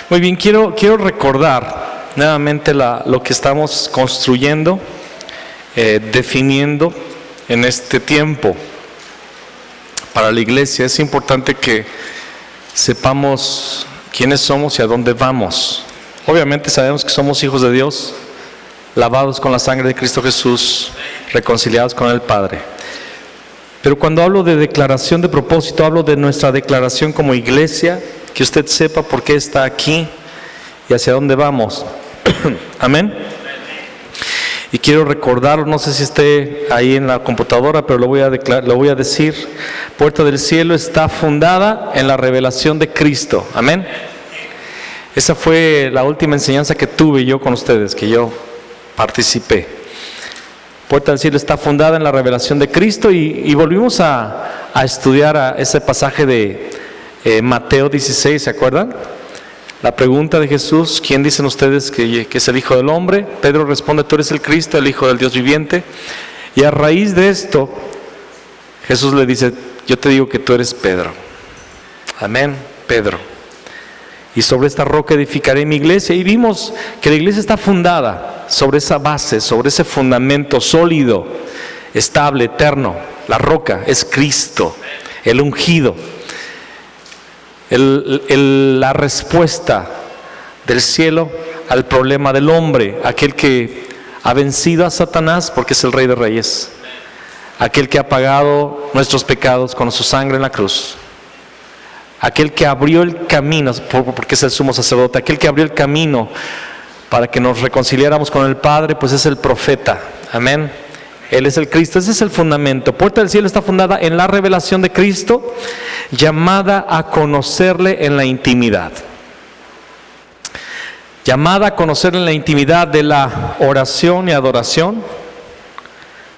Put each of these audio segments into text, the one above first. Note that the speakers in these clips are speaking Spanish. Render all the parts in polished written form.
Muy bien, quiero recordar nuevamente lo que estamos construyendo, definiendo en este tiempo para la iglesia. Es importante que sepamos quiénes somos y a dónde vamos. Obviamente sabemos que somos hijos de Dios, lavados con la sangre de Cristo Jesús, reconciliados con el Padre. Pero cuando hablo de declaración de propósito, hablo de nuestra declaración como iglesia, que usted sepa por qué está aquí y hacia dónde vamos. Amén. Y quiero recordar, no sé si esté ahí en la computadora, pero lo voy a decir. Puerta del Cielo está fundada en la revelación de Cristo. Amén. Esa fue la última enseñanza que tuve yo con ustedes, que yo participé. Puerta del Cielo está fundada en la revelación de Cristo, y volvimos a estudiar ese pasaje de Mateo 16, ¿se acuerdan? La pregunta de Jesús: ¿quién dicen ustedes que es el Hijo del Hombre? Pedro responde: tú eres el Cristo, el Hijo del Dios viviente. Y a raíz de esto, Jesús le dice: yo te digo que tú eres Pedro. Amén, Pedro. Y sobre esta roca edificaré mi iglesia. Y vimos que la iglesia está fundada sobre esa base, sobre ese fundamento sólido, estable, eterno. La roca es Cristo, el ungido. La respuesta del cielo al problema del hombre, aquel que ha vencido a Satanás porque es el Rey de Reyes, aquel que ha pagado nuestros pecados con su sangre en la cruz, aquel que abrió el camino porque es el sumo sacerdote, aquel que abrió el camino para que nos reconciliáramos con el Padre, pues es el profeta. Amén. Él es el Cristo, ese es el fundamento. Puerta del Cielo está fundada en la revelación de Cristo, llamada a conocerle en la intimidad. Llamada a conocerle en la intimidad de la oración y adoración,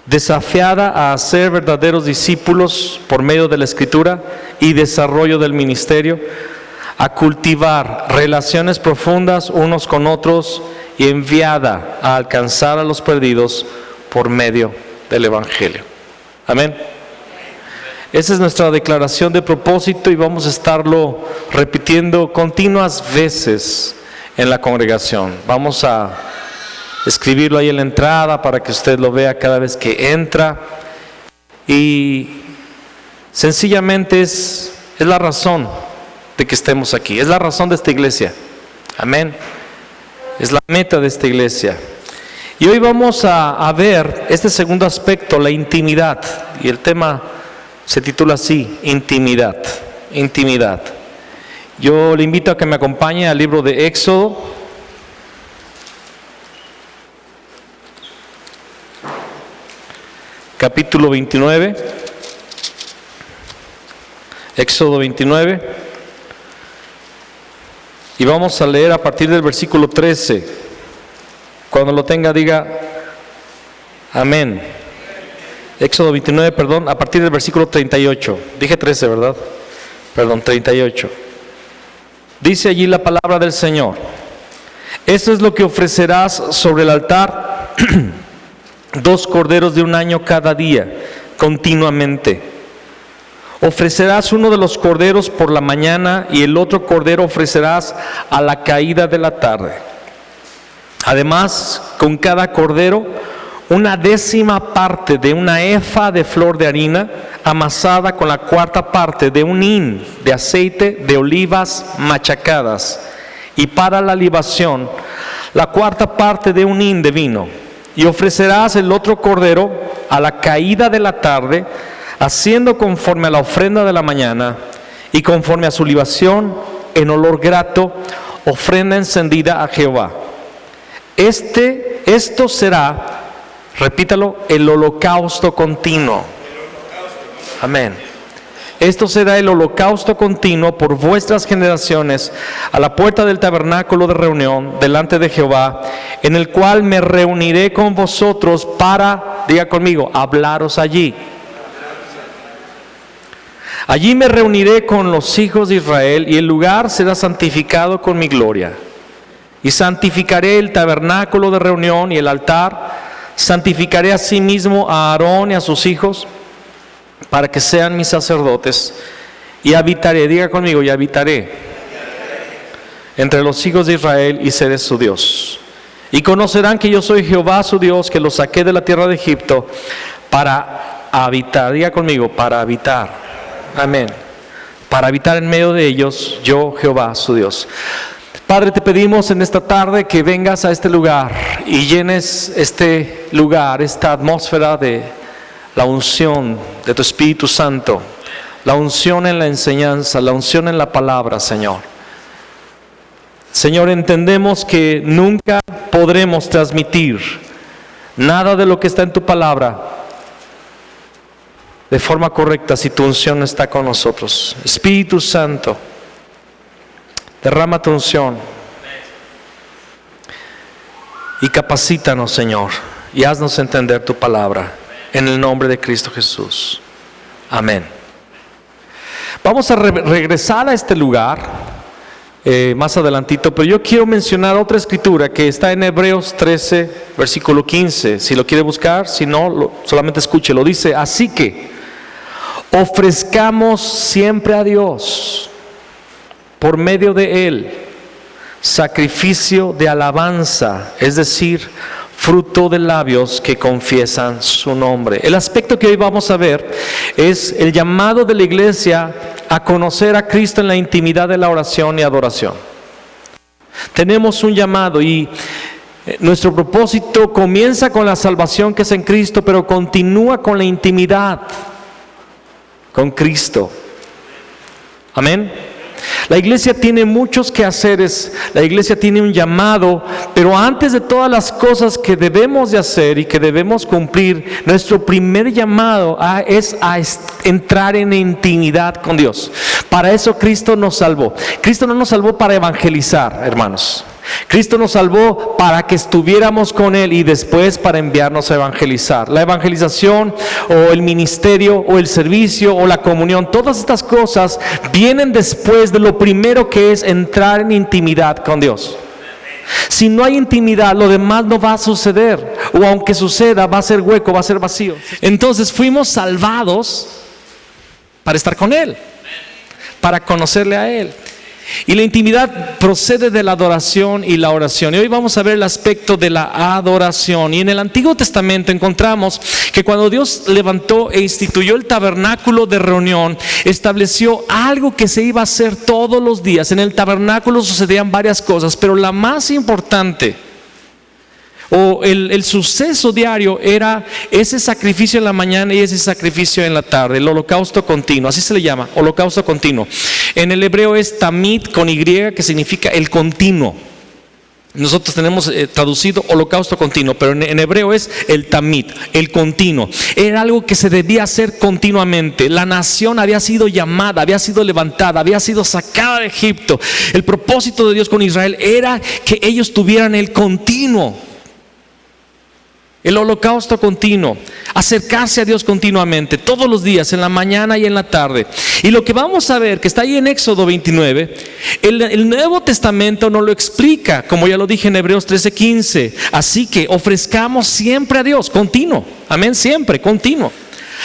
desafiada a ser verdaderos discípulos por medio de la Escritura y desarrollo del ministerio, a cultivar relaciones profundas unos con otros, y enviada a alcanzar a los perdidos por medio del Evangelio. Amén. Esa es nuestra declaración de propósito, y vamos a estarlo repitiendo continuas veces en la congregación. Vamos a escribirlo ahí en la entrada para que usted lo vea cada vez que entra. Y sencillamente es la razón de que estemos aquí, es la razón de esta iglesia. Amén. Es la meta de esta iglesia. Y hoy vamos a ver este segundo aspecto, la intimidad. Y el tema se titula así: intimidad. Intimidad. Yo le invito a que me acompañe al libro de Éxodo. Capítulo 29. Éxodo 29. Y vamos a leer a partir del versículo 13. Cuando lo tenga, diga amén. Éxodo 29, perdón, a partir del versículo 38. Dije 13, ¿verdad? Perdón, 38. Dice allí la palabra del Señor: esto es lo que ofrecerás sobre el altar: 2 corderos de un año cada día, continuamente. Ofrecerás uno de los corderos por la mañana, y el otro cordero ofrecerás a la caída de la tarde. Además, con cada cordero, 1/10 parte de una efa de flor de harina, amasada con la 1/4 parte de un hin de aceite de olivas machacadas, y para la libación, la 1/4 parte de un hin de vino. Y ofrecerás el otro cordero a la caída de la tarde, haciendo conforme a la ofrenda de la mañana, y conforme a su libación, en olor grato, ofrenda encendida a Jehová. Esto será, repítalo, el holocausto continuo. Amén. Esto será el holocausto continuo por vuestras generaciones a la puerta del tabernáculo de reunión delante de Jehová, en el cual me reuniré con vosotros para, diga conmigo, hablaros allí. Allí me reuniré con los hijos de Israel y el lugar será santificado con mi gloria. Y santificaré el tabernáculo de reunión y el altar, santificaré asimismo a Aarón y a sus hijos, para que sean mis sacerdotes, y habitaré, diga conmigo, y habitaré entre los hijos de Israel y seré su Dios. Y conocerán que yo soy Jehová su Dios, que los saqué de la tierra de Egipto para habitar, diga conmigo, para habitar, amén, para habitar en medio de ellos, yo Jehová su Dios. Padre, te pedimos en esta tarde que vengas a este lugar y llenes este lugar, esta atmósfera de la unción de tu Espíritu Santo, la unción en la enseñanza, la unción en la palabra, Señor. Señor, entendemos que nunca podremos transmitir nada de lo que está en tu palabra de forma correcta si tu unción no está con nosotros. Espíritu Santo, derrama tu unción y capacítanos, Señor, y haznos entender tu palabra. En el nombre de Cristo Jesús. Amén. Vamos a regresar a este lugar más adelantito, pero yo quiero mencionar otra escritura que está en Hebreos 13, versículo 15. Si lo quiere buscar, si no, solamente escúchelo. Dice, así que ofrezcamos siempre a Dios, por medio de Él, sacrificio de alabanza, es decir, fruto de labios que confiesan su nombre. El aspecto que hoy vamos a ver es el llamado de la iglesia a conocer a Cristo en la intimidad de la oración y adoración. Tenemos un llamado y nuestro propósito comienza con la salvación que es en Cristo, pero continúa con la intimidad con Cristo. Amén. La iglesia tiene muchos quehaceres, la iglesia tiene un llamado, pero antes de todas las cosas que debemos de hacer y que debemos cumplir, nuestro primer llamado es a entrar en intimidad con Dios. Para eso Cristo nos salvó. Cristo no nos salvó para evangelizar, hermanos. Cristo nos salvó para que estuviéramos con Él y después para enviarnos a evangelizar. La evangelización o el ministerio o el servicio o la comunión, todas estas cosas vienen después de lo primero que es entrar en intimidad con Dios. Si no hay intimidad, lo demás no va a suceder, o aunque suceda va a ser hueco, va a ser vacío. Entonces fuimos salvados para estar con Él, para conocerle a Él. Y la intimidad procede de la adoración y la oración. Y hoy vamos a ver el aspecto de la adoración. Y en el Antiguo Testamento encontramos que cuando Dios levantó e instituyó el tabernáculo de reunión, estableció algo que se iba a hacer todos los días. En el tabernáculo sucedían varias cosas, pero la más importante o el suceso diario era ese sacrificio en la mañana y ese sacrificio en la tarde, el holocausto continuo, así se le llama, holocausto continuo. En el hebreo es tamid con Y, que significa el continuo. Nosotros tenemos traducido holocausto continuo, pero en hebreo es el tamid, el continuo. Era algo que se debía hacer continuamente. La nación había sido llamada, había sido levantada, había sido sacada de Egipto. El propósito de Dios con Israel era que ellos tuvieran el continuo. El holocausto continuo, acercarse a Dios continuamente, todos los días, en la mañana y en la tarde. Y lo que vamos a ver, que está ahí en Éxodo 29, el Nuevo Testamento nos lo explica, como ya lo dije en Hebreos 13:15. Así que ofrezcamos siempre a Dios, continuo, amén, siempre, continuo.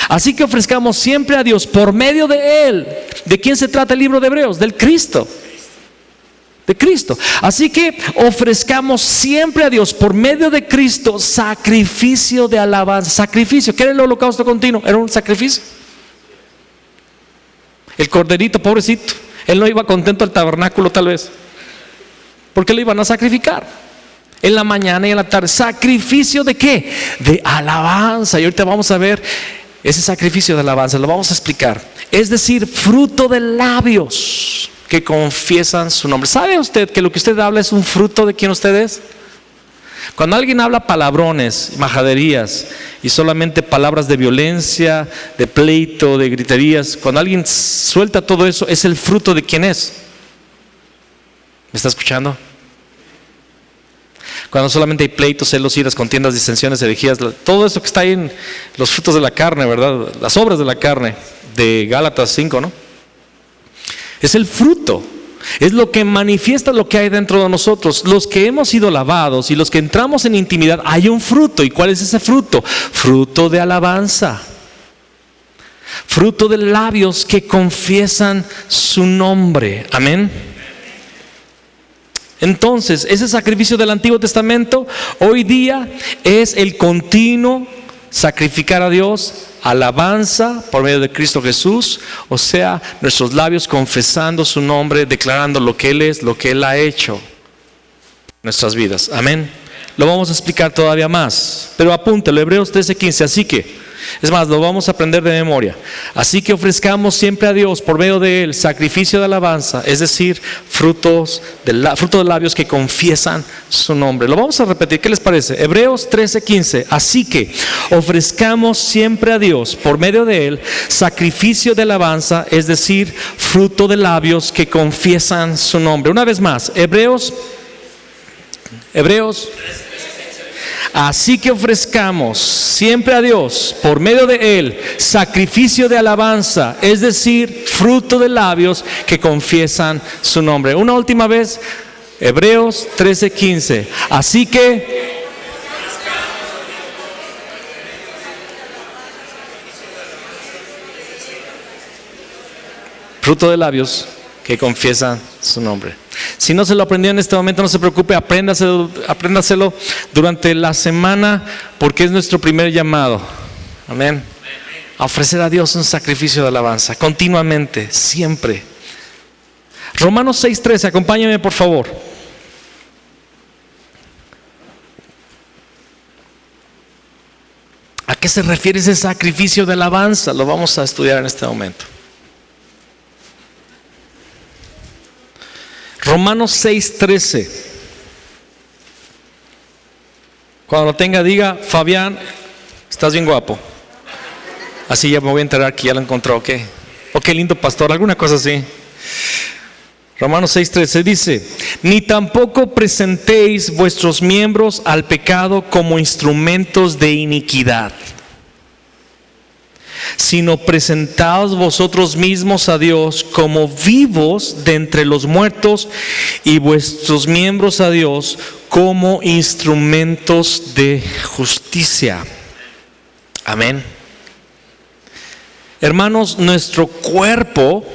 Así que ofrezcamos siempre a Dios por medio de Él. ¿De quién se trata el libro de Hebreos? Del Cristo. De Cristo. Así que ofrezcamos siempre a Dios por medio de Cristo sacrificio de alabanza. Sacrificio. ¿Qué era el holocausto continuo? Era un sacrificio. El corderito, pobrecito, él no iba contento al tabernáculo tal vez, porque lo iban a sacrificar en la mañana y en la tarde. ¿Sacrificio de qué? De alabanza. Y ahorita vamos a ver ese sacrificio de alabanza, lo vamos a explicar. Es decir, fruto de labios que confiesan su nombre. ¿Sabe usted que lo que usted habla es un fruto de quien usted es? Cuando alguien habla palabrones, majaderías y solamente palabras de violencia, de pleito, de griterías, cuando alguien suelta todo eso, es el fruto de quién es. ¿Me está escuchando? Cuando solamente hay pleitos, celos, iras, contiendas, disensiones, herejías, todo eso que está ahí en los frutos de la carne, ¿verdad? Las obras de la carne, de Gálatas 5, ¿no? Es el fruto. Es lo que manifiesta lo que hay dentro de nosotros. Los que hemos sido lavados y los que entramos en intimidad, hay un fruto. ¿Y cuál es ese fruto? Fruto de alabanza. Fruto de labios que confiesan su nombre. Amén. Entonces, ese sacrificio del Antiguo Testamento hoy día es el continuo sacrificar a Dios, alabanza por medio de Cristo Jesús, o sea, nuestros labios confesando su nombre, declarando lo que Él es, lo que Él ha hecho en nuestras vidas. Amén. Lo vamos a explicar todavía más, pero apúntelo, Hebreos 13:15. Así que, es más, lo vamos a aprender de memoria. Así que ofrezcamos siempre a Dios por medio de Él sacrificio de alabanza, es decir, fruto de labios que confiesan su nombre. Lo vamos a repetir, ¿qué les parece? Hebreos 13:15. Así que ofrezcamos siempre a Dios por medio de Él sacrificio de alabanza, es decir, fruto de labios que confiesan su nombre. Una vez más, Hebreos. Así que ofrezcamos siempre a Dios por medio de Él sacrificio de alabanza, es decir, fruto de labios que confiesan su nombre. Una última vez, Hebreos 13:15. Así que fruto de labios que confiesan su nombre. Si no se lo aprendió en este momento, no se preocupe, apréndaselo durante la semana, porque es nuestro primer llamado. Amén. A ofrecer a Dios un sacrificio de alabanza, continuamente, siempre. Romanos 6:13, acompáñame por favor. ¿A qué se refiere ese sacrificio de alabanza? Lo vamos a estudiar en este momento. Romanos 6:13. Cuando lo tenga, diga: Fabián, estás bien guapo. Así ya me voy a enterar que ya lo encontró. ¿Ok? O qué lindo pastor, alguna cosa así. Romanos 6:13 dice: ni tampoco presentéis vuestros miembros al pecado como instrumentos de iniquidad, sino presentaos vosotros mismos a Dios como vivos de entre los muertos, y vuestros miembros a Dios como instrumentos de justicia. Amén. Hermanos, nuestro cuerpo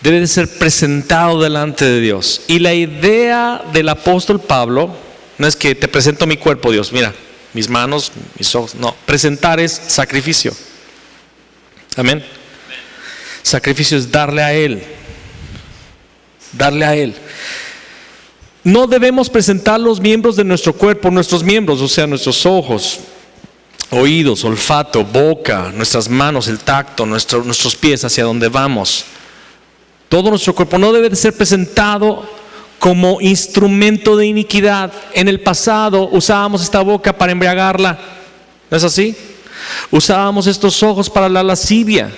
debe de ser presentado delante de Dios. Y la idea del apóstol Pablo no es que te presento mi cuerpo, Dios, mira, mis manos, mis ojos. No, presentar es sacrificio. Amén. Sacrificio es darle a Él. Darle a Él. No debemos presentar los miembros de nuestro cuerpo, nuestros miembros, o sea, nuestros ojos, oídos, olfato, boca, nuestras manos, el tacto, nuestros pies, hacia donde vamos. Todo nuestro cuerpo no debe de ser presentado como instrumento de iniquidad. En el pasado usábamos esta boca para embriagarla, ¿no es así? Usábamos estos ojos para la lascivia,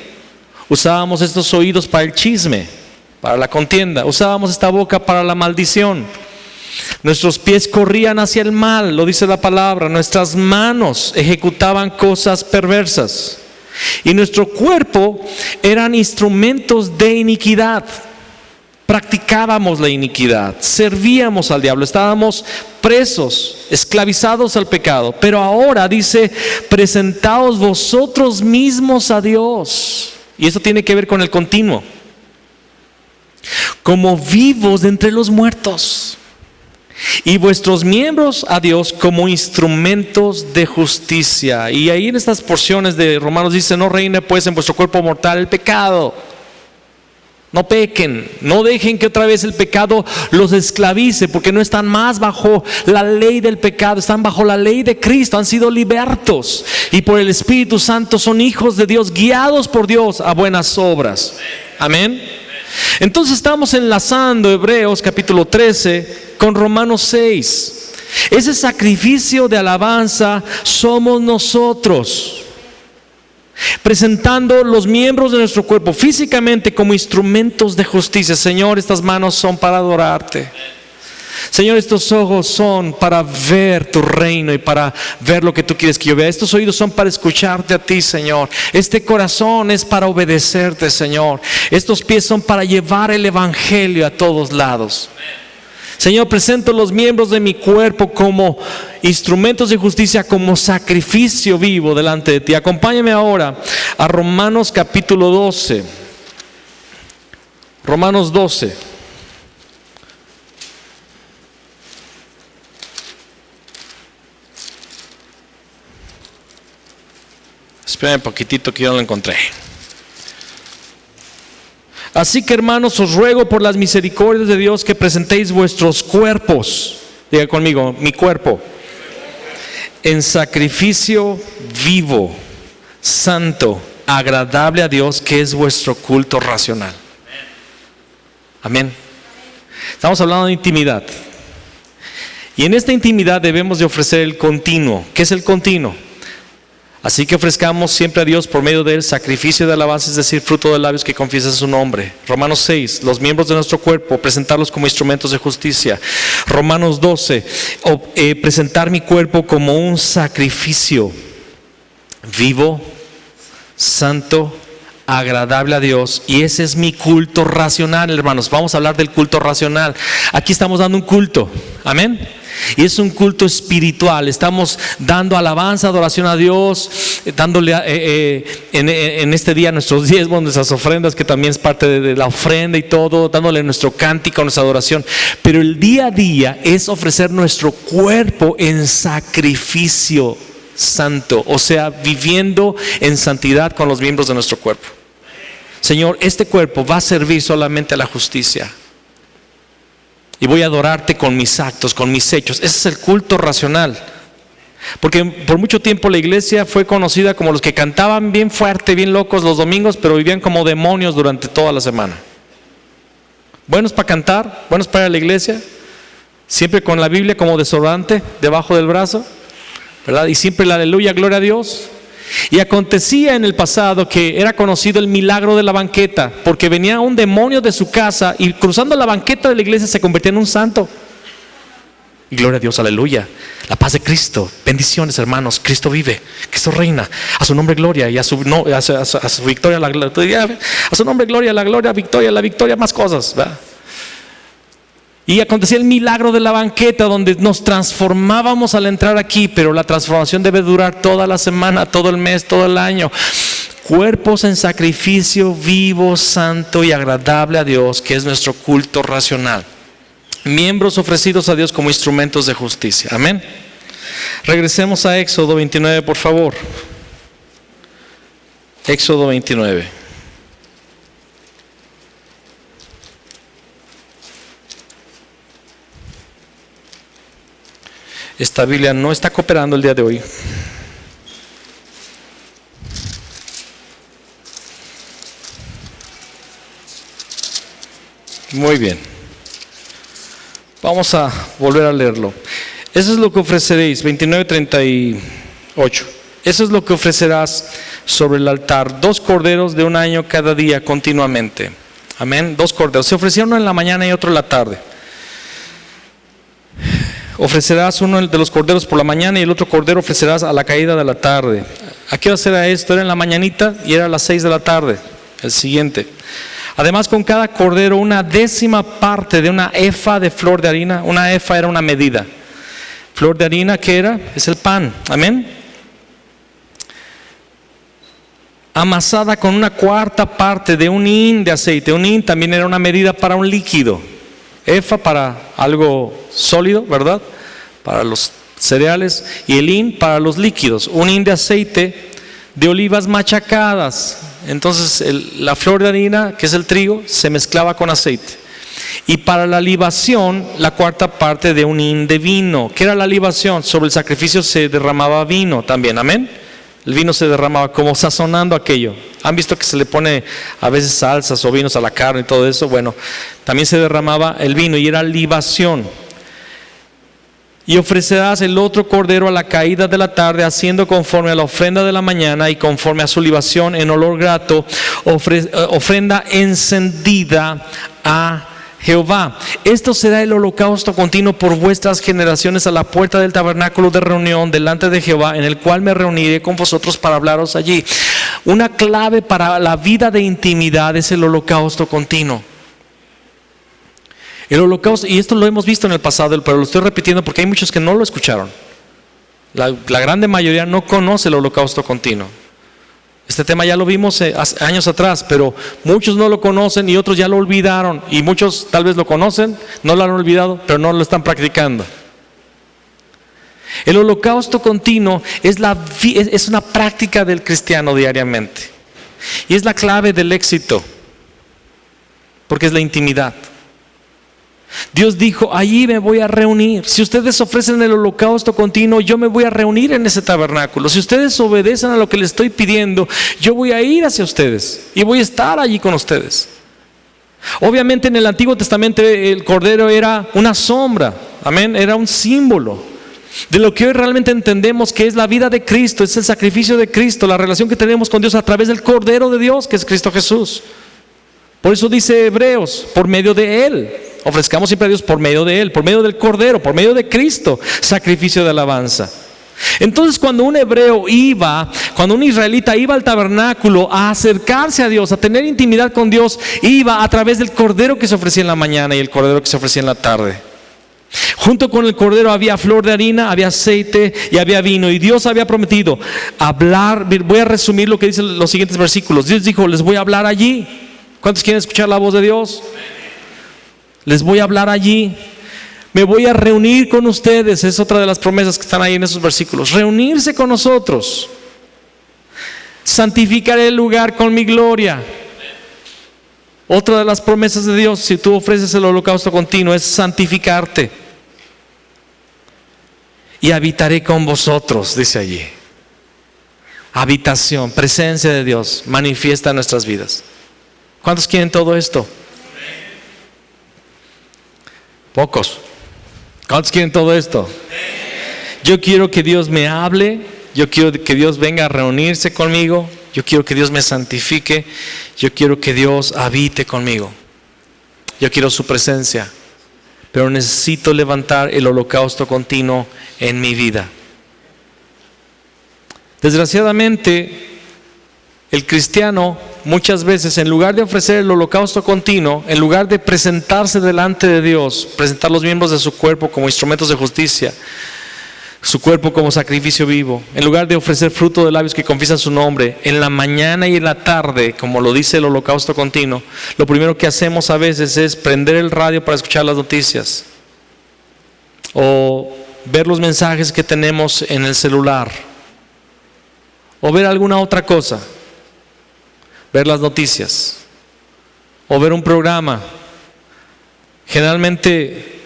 usábamos estos oídos para el chisme, para la contienda, usábamos esta boca para la maldición. Nuestros pies corrían hacia el mal, lo dice la palabra. Nuestras manos ejecutaban cosas perversas, y nuestro cuerpo eran instrumentos de iniquidad. Practicábamos la iniquidad, servíamos al diablo, estábamos presos, esclavizados al pecado. Pero ahora dice: presentaos vosotros mismos a Dios. Y esto tiene que ver con el continuo. Como vivos de entre los muertos, y vuestros miembros a Dios como instrumentos de justicia. Y ahí en estas porciones de Romanos dice: no reine pues en vuestro cuerpo mortal el pecado. No pequen, no dejen que otra vez el pecado los esclavice, porque no están más bajo la ley del pecado, están bajo la ley de Cristo, han sido libertos, y por el Espíritu Santo son hijos de Dios, guiados por Dios a buenas obras. Amén. Entonces estamos enlazando Hebreos capítulo 13 con Romanos 6. Ese sacrificio de alabanza somos nosotros, presentando los miembros de nuestro cuerpo físicamente como instrumentos de justicia. Señor, estas manos son para adorarte. Señor, estos ojos son para ver tu reino y para ver lo que tú quieres que yo vea. Estos oídos son para escucharte a ti, Señor. Este corazón es para obedecerte, Señor. Estos pies son para llevar el evangelio a todos lados. Señor, presento los miembros de mi cuerpo como instrumentos de justicia, como sacrificio vivo delante de ti. Acompáñame ahora a Romanos capítulo 12. Romanos 12. Esperen un poquitito que yo no lo encontré. Así que, hermanos, os ruego por las misericordias de Dios que presentéis vuestros cuerpos, diga conmigo, mi cuerpo, en sacrificio vivo, santo, agradable a Dios, que es vuestro culto racional. Amén. Estamos hablando de intimidad. Y en esta intimidad debemos de ofrecer el continuo. ¿Qué es el continuo? Así que ofrezcamos siempre a Dios por medio del sacrificio de alabanza, es decir, fruto de labios que confiesan su nombre. Romanos 6, los miembros de nuestro cuerpo, presentarlos como instrumentos de justicia. Romanos 12, presentar mi cuerpo como un sacrificio vivo, santo, agradable a Dios. Y ese es mi culto racional, hermanos. Vamos a hablar del culto racional. Aquí estamos dando un culto, amén. Y es un culto espiritual. Estamos dando alabanza, adoración a Dios, dándole en este día nuestros diezmos, nuestras ofrendas, que también es parte de la ofrenda y todo, dándole nuestro cántico, nuestra adoración. Pero el día a día es ofrecer nuestro cuerpo en sacrificio santo, o sea, viviendo en santidad con los miembros de nuestro cuerpo. Señor, este cuerpo va a servir solamente a la justicia. Y voy a adorarte con mis actos, con mis hechos. Ese es el culto racional. Porque por mucho tiempo la iglesia fue conocida como los que cantaban bien fuerte, bien locos los domingos, pero vivían como demonios durante toda la semana. Buenos para cantar, buenos para ir a la iglesia, siempre con la Biblia como desodorante debajo del brazo, ¿verdad? Y siempre la aleluya, gloria a Dios. Y acontecía en el pasado que era conocido el milagro de la banqueta, porque venía un demonio de su casa y cruzando la banqueta de la iglesia se convertía en un santo. Y gloria a Dios, aleluya. La paz de Cristo, bendiciones, hermanos. Cristo vive, Cristo reina. A su nombre gloria y a su victoria la gloria. A su nombre gloria, la victoria, más cosas, ¿verdad? Y acontecía el milagro de la banqueta, donde nos transformábamos al entrar aquí, pero la transformación debe durar toda la semana, todo el mes, todo el año. Cuerpos en sacrificio vivo, santo y agradable a Dios, que es nuestro culto racional. Miembros ofrecidos a Dios como instrumentos de justicia. Amén. Regresemos a Éxodo 29, por favor. Éxodo 29. Esta Biblia no está cooperando el día de hoy. Muy bien. Vamos a volver a leerlo. Eso es lo que ofreceréis, 29:38. Eso es lo que ofrecerás sobre el altar: 2 corderos de un año cada día continuamente. Amén. 2 corderos. Se ofrecía uno en la mañana y otro en la tarde. Ofrecerás uno de los corderos por la mañana y el otro cordero ofrecerás a la caída de la tarde. ¿A qué hora era esto? Era en la mañanita y era a las 6 de la tarde, el siguiente. Además, con cada cordero 1/10 parte de una efa de flor de harina. Una efa era una medida. Flor de harina, ¿qué era? Es el pan, amén. Amasada con 1/4 parte de un hin de aceite. Un hin también era una medida para un líquido. Efa para algo sólido, ¿verdad? Para los cereales. Y el hin para los líquidos. Un hin de aceite de olivas machacadas. Entonces la flor de harina, que es el trigo, se mezclaba con aceite. Y para la libación, la 1/4 parte de un hin de vino. ¿Qué era la libación? Sobre el sacrificio se derramaba vino también, amén. El vino se derramaba como sazonando aquello. ¿Han visto que se le pone a veces salsas o vinos a la carne y todo eso? Bueno, también se derramaba el vino y era libación. Y ofrecerás el otro cordero a la caída de la tarde, haciendo conforme a la ofrenda de la mañana y conforme a su libación en olor grato, ofrenda encendida a Jehová. Esto será el holocausto continuo por vuestras generaciones a la puerta del tabernáculo de reunión delante de Jehová, en el cual me reuniré con vosotros para hablaros allí. Una clave para la vida de intimidad es el holocausto continuo. El holocausto, y esto lo hemos visto en el pasado, pero lo estoy repitiendo porque hay muchos que no lo escucharon. La grande mayoría no conoce el holocausto continuo. Este tema ya lo vimos años atrás, pero muchos no lo conocen y otros ya lo olvidaron. Y muchos tal vez lo conocen, no lo han olvidado, pero no lo están practicando. El holocausto continuo es una práctica del cristiano diariamente. Y es la clave del éxito, porque es la intimidad. Dios dijo, allí me voy a reunir. Si ustedes ofrecen el holocausto continuo, yo me voy a reunir en ese tabernáculo. Si ustedes obedecen a lo que les estoy pidiendo, yo voy a ir hacia ustedes y voy a estar allí con ustedes. Obviamente en el Antiguo Testamento el cordero era una sombra, amén, era un símbolo de lo que hoy realmente entendemos que es la vida de Cristo, es el sacrificio de Cristo, la relación que tenemos con Dios a través del Cordero de Dios, que es Cristo Jesús. Por eso dice Hebreos, por medio de Él. Ofrezcamos siempre a Dios por medio de Él, por medio del Cordero, por medio de Cristo, sacrificio de alabanza. Entonces cuando un israelita iba al tabernáculo a acercarse a Dios, a tener intimidad con Dios, iba a través del Cordero que se ofrecía en la mañana y el Cordero que se ofrecía en la tarde. Junto con el Cordero había flor de harina, había aceite y había vino. Y Dios había prometido hablar. Voy a resumir lo que dicen los siguientes versículos. Dios dijo, les voy a hablar allí. ¿Cuántos quieren escuchar la voz de Dios? Les voy a hablar allí. Me voy a reunir con ustedes. Es otra de las promesas que están ahí en esos versículos. Reunirse con nosotros. Santificaré el lugar con mi gloria. Otra de las promesas de Dios, si tú ofreces el holocausto continuo, es santificarte. Y habitaré con vosotros, dice allí. Habitación, presencia de Dios, manifiesta en nuestras vidas. ¿Cuántos quieren todo esto? Pocos. ¿Cuántos quieren todo esto? Yo quiero que Dios me hable. Yo quiero que Dios venga a reunirse conmigo. Yo quiero que Dios me santifique. Yo quiero que Dios habite conmigo. Yo quiero su presencia. Pero necesito levantar el holocausto continuo en mi vida. Desgraciadamente, el cristiano muchas veces, en lugar de ofrecer el holocausto continuo, en lugar de presentarse delante de Dios, presentar los miembros de su cuerpo como instrumentos de justicia, su cuerpo como sacrificio vivo, en lugar de ofrecer fruto de labios que confiesan su nombre, en la mañana y en la tarde, como lo dice el holocausto continuo, lo primero que hacemos a veces es prender el radio para escuchar las noticias o ver los mensajes que tenemos en el celular o ver alguna otra cosa. Ver las noticias o ver un programa, generalmente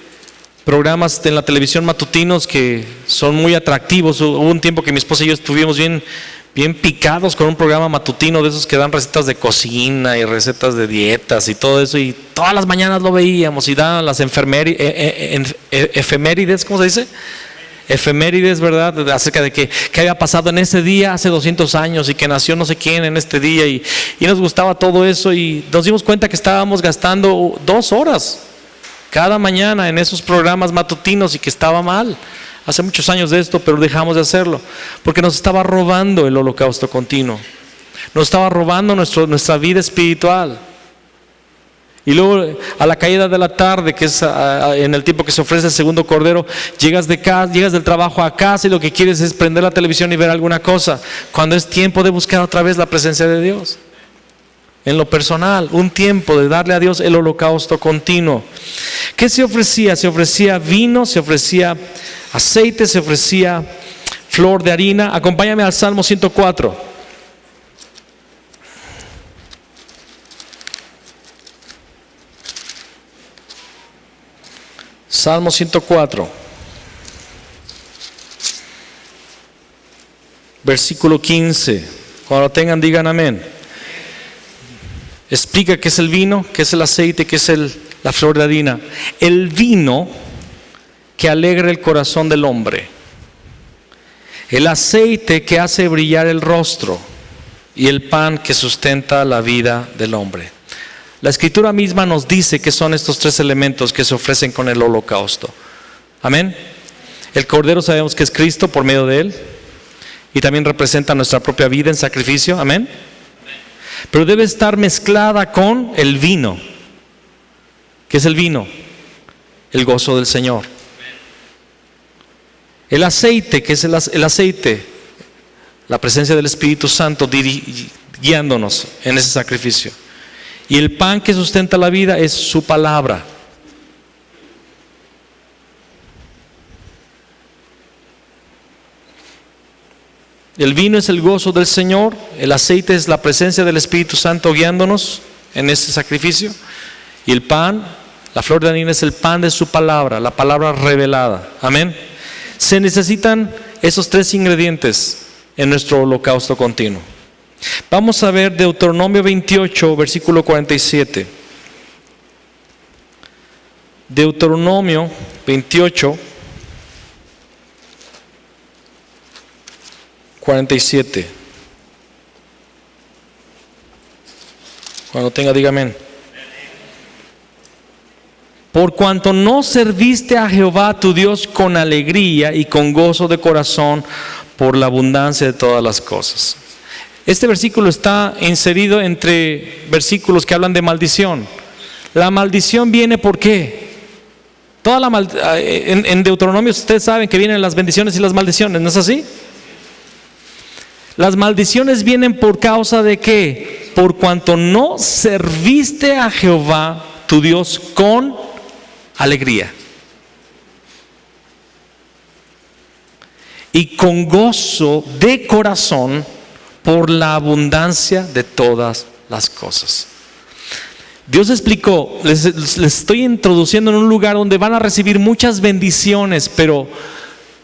programas en la televisión matutinos que son muy atractivos. Hubo un tiempo que mi esposa y yo estuvimos bien picados con un programa matutino de esos que dan recetas de cocina y recetas de dietas y todo eso, y todas las mañanas lo veíamos y daban las efemérides, ¿cómo se dice? Efemérides, ¿verdad? Acerca de qué había pasado en ese día hace 200 años y que nació no sé quién en este día, y nos gustaba todo eso, y nos dimos cuenta que estábamos gastando 2 horas cada mañana en esos programas matutinos y que estaba mal. Hace muchos años de esto, pero dejamos de hacerlo porque nos estaba robando el holocausto continuo, nos estaba robando nuestra vida espiritual. Y luego a la caída de la tarde, que es en el tiempo que se ofrece el segundo cordero, llegas del trabajo a casa y lo que quieres es prender la televisión y ver alguna cosa, cuando es tiempo de buscar otra vez la presencia de Dios. En lo personal, un tiempo de darle a Dios el holocausto continuo. ¿Qué se ofrecía? Se ofrecía vino, se ofrecía aceite, se ofrecía flor de harina. Acompáñame al Salmo 104. Salmo 104, versículo 15. Cuando lo tengan, digan amén. Explica qué es el vino, qué es el aceite, qué es la flor de harina. El vino que alegra el corazón del hombre. El aceite que hace brillar el rostro. Y el pan que sustenta la vida del hombre. La Escritura misma nos dice que son estos tres elementos que se ofrecen con el holocausto. Amén. El Cordero sabemos que es Cristo por medio de él. Y también representa nuestra propia vida en sacrificio. Amén. Pero debe estar mezclada con el vino. ¿Qué es el vino? El gozo del Señor. El aceite, que es el aceite, la presencia del Espíritu Santo guiándonos en ese sacrificio. Y el pan que sustenta la vida es su palabra. El vino es el gozo del Señor, el aceite es la presencia del Espíritu Santo guiándonos en ese sacrificio, y el pan, la flor de harina, es el pan de su palabra, la palabra revelada. Amén. Se necesitan esos tres ingredientes en nuestro holocausto continuo. Vamos a ver Deuteronomio 28, versículo 47. Deuteronomio 28, 47. Cuando tenga, diga amén. Por cuanto no serviste a Jehová tu Dios con alegría y con gozo de corazón por la abundancia de todas las cosas. Este versículo está inserido entre versículos que hablan de maldición. La maldición viene ¿por qué? En Deuteronomio ustedes saben que vienen las bendiciones y las maldiciones, ¿no es así? Las maldiciones vienen por causa de ¿qué? Por cuanto no serviste a Jehová tu Dios con alegría y con gozo de corazón por la abundancia de todas las cosas. Dios explicó, les estoy introduciendo en un lugar donde van a recibir muchas bendiciones, pero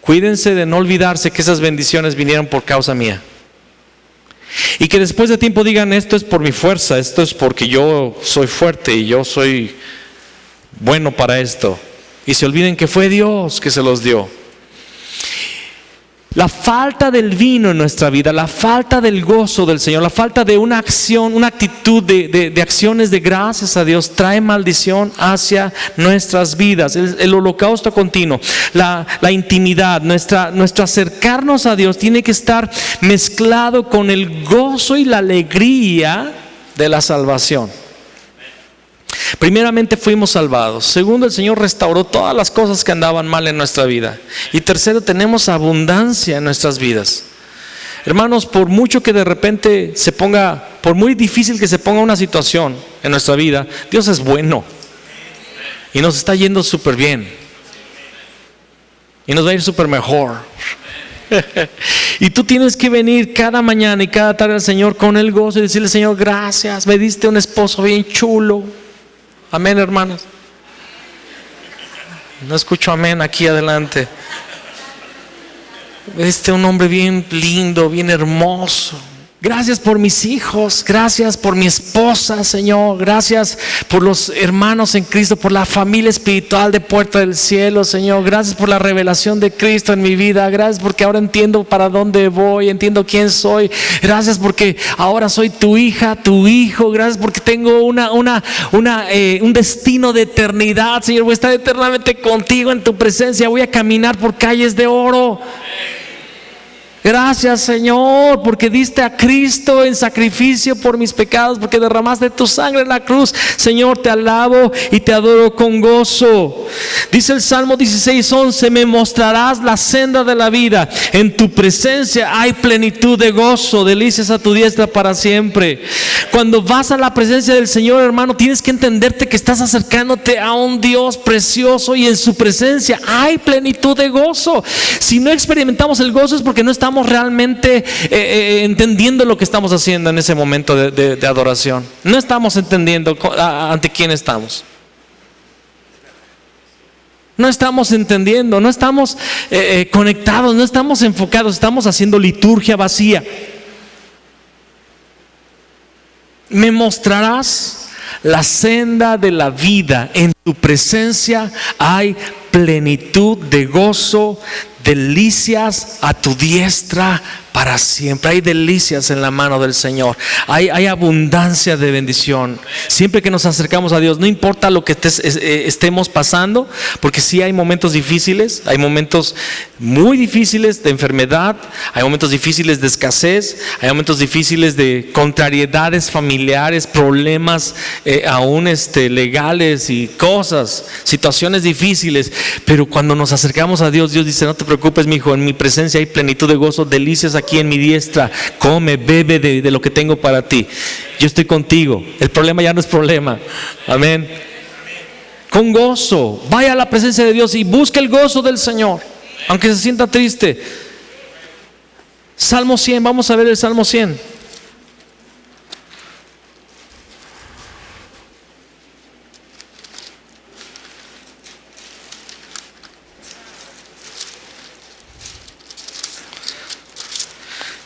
cuídense de no olvidarse que esas bendiciones vinieron por causa mía. Y que después de tiempo digan, esto es por mi fuerza, esto es porque yo soy fuerte y yo soy bueno para esto. Y se olviden que fue Dios que se los dio. La falta del vino en nuestra vida, la falta del gozo del Señor, la falta de una acción, una actitud de acciones de gracias a Dios trae maldición hacia nuestras vidas. El holocausto continuo, la intimidad, nuestro acercarnos a Dios tiene que estar mezclado con el gozo y la alegría de la salvación. Primeramente fuimos salvados. Segundo, el Señor restauró todas las cosas que andaban mal en nuestra vida. Y tercero, tenemos abundancia en nuestras vidas. Hermanos, por mucho que de repente por muy difícil que se ponga una situación en nuestra vida, Dios es bueno. Y nos está yendo súper bien. Y nos va a ir súper mejor. Y tú tienes que venir cada mañana y cada tarde al Señor con el gozo y decirle, Señor, gracias, me diste un esposo bien chulo. Amén, hermanos. No escucho amén aquí adelante. Un hombre bien lindo, bien hermoso. Gracias por mis hijos, gracias por mi esposa, Señor. Gracias por los hermanos en Cristo, por la familia espiritual de Puerta del Cielo, Señor. Gracias por la revelación de Cristo en mi vida. Gracias porque ahora entiendo para dónde voy, entiendo quién soy. Gracias porque ahora soy tu hija, tu hijo. Gracias porque tengo un destino de eternidad, Señor. Voy a estar eternamente contigo en tu presencia. Voy a caminar por calles de oro. Gracias, Señor, porque diste a Cristo en sacrificio por mis pecados, porque derramaste tu sangre en la cruz. Señor, te alabo y te adoro con gozo. Dice el Salmo 16:11: me mostrarás la senda de la vida. En tu presencia hay plenitud de gozo, delicias a tu diestra para siempre. Cuando vas a la presencia del Señor, hermano, tienes que entenderte que estás acercándote a un Dios precioso y en su presencia hay plenitud de gozo. Si no experimentamos el gozo es porque no estamos realmente entendiendo lo que estamos haciendo en ese momento de adoración. No estamos entendiendo ante quién estamos. No estamos entendiendo, no estamos conectados, no estamos enfocados, estamos haciendo liturgia vacía. Me mostrarás la senda de la vida, en tu presencia hay plenitud de gozo, delicias a tu diestra para siempre. Hay delicias en la mano del Señor, hay abundancia de bendición. Siempre que nos acercamos a Dios, no importa lo que estemos pasando, porque sí hay momentos difíciles, hay momentos muy difíciles de enfermedad, hay momentos difíciles de escasez, hay momentos difíciles de contrariedades familiares, problemas aún legales y cosas, situaciones difíciles. Pero cuando nos acercamos a Dios, Dios dice: no te preocupes, mi hijo, en mi presencia hay plenitud de gozo, delicias aquí en mi diestra, come, bebe de lo que tengo para ti. Yo estoy contigo, el problema ya no es problema. Amén. Con gozo, vaya a la presencia de Dios y busque el gozo del Señor, aunque se sienta triste. Salmo 100, vamos a ver el Salmo 100.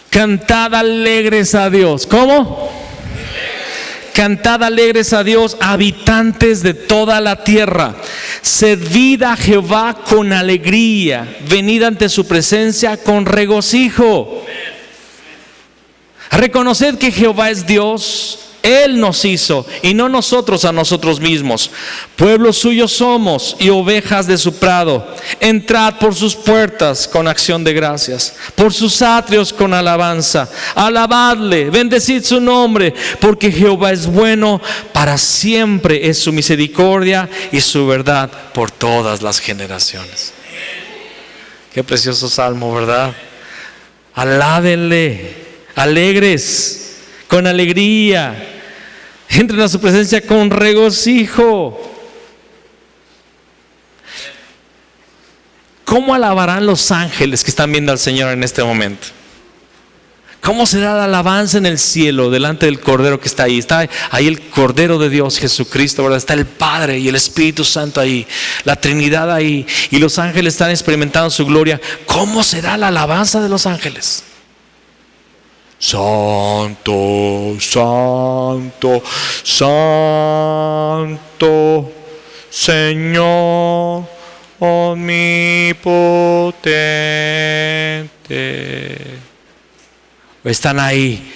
Cantad alegres a Dios. ¿Cómo? Cantad alegres a Dios, habitantes de toda la tierra. Servid a Jehová con alegría. Venid ante su presencia con regocijo. Reconoced que Jehová es Dios. Él nos hizo y no nosotros a nosotros mismos. Pueblo suyo somos y ovejas de su prado. Entrad por sus puertas con acción de gracias, por sus atrios con alabanza. Alabadle, bendecid su nombre, porque Jehová es bueno, para siempre es su misericordia y su verdad por todas las generaciones. Qué precioso salmo, ¿verdad? Alábenle, alegres, con alegría, entren a su presencia con regocijo. ¿Cómo alabarán los ángeles que están viendo al Señor en este momento? ¿Cómo será la alabanza en el cielo delante del Cordero que está ahí? Está ahí el Cordero de Dios, Jesucristo, ¿verdad? Está el Padre y el Espíritu Santo ahí, la Trinidad ahí, y los ángeles están experimentando su gloria. ¿Cómo será la alabanza de los ángeles? Santo, santo, santo, Señor omnipotente. Están ahí.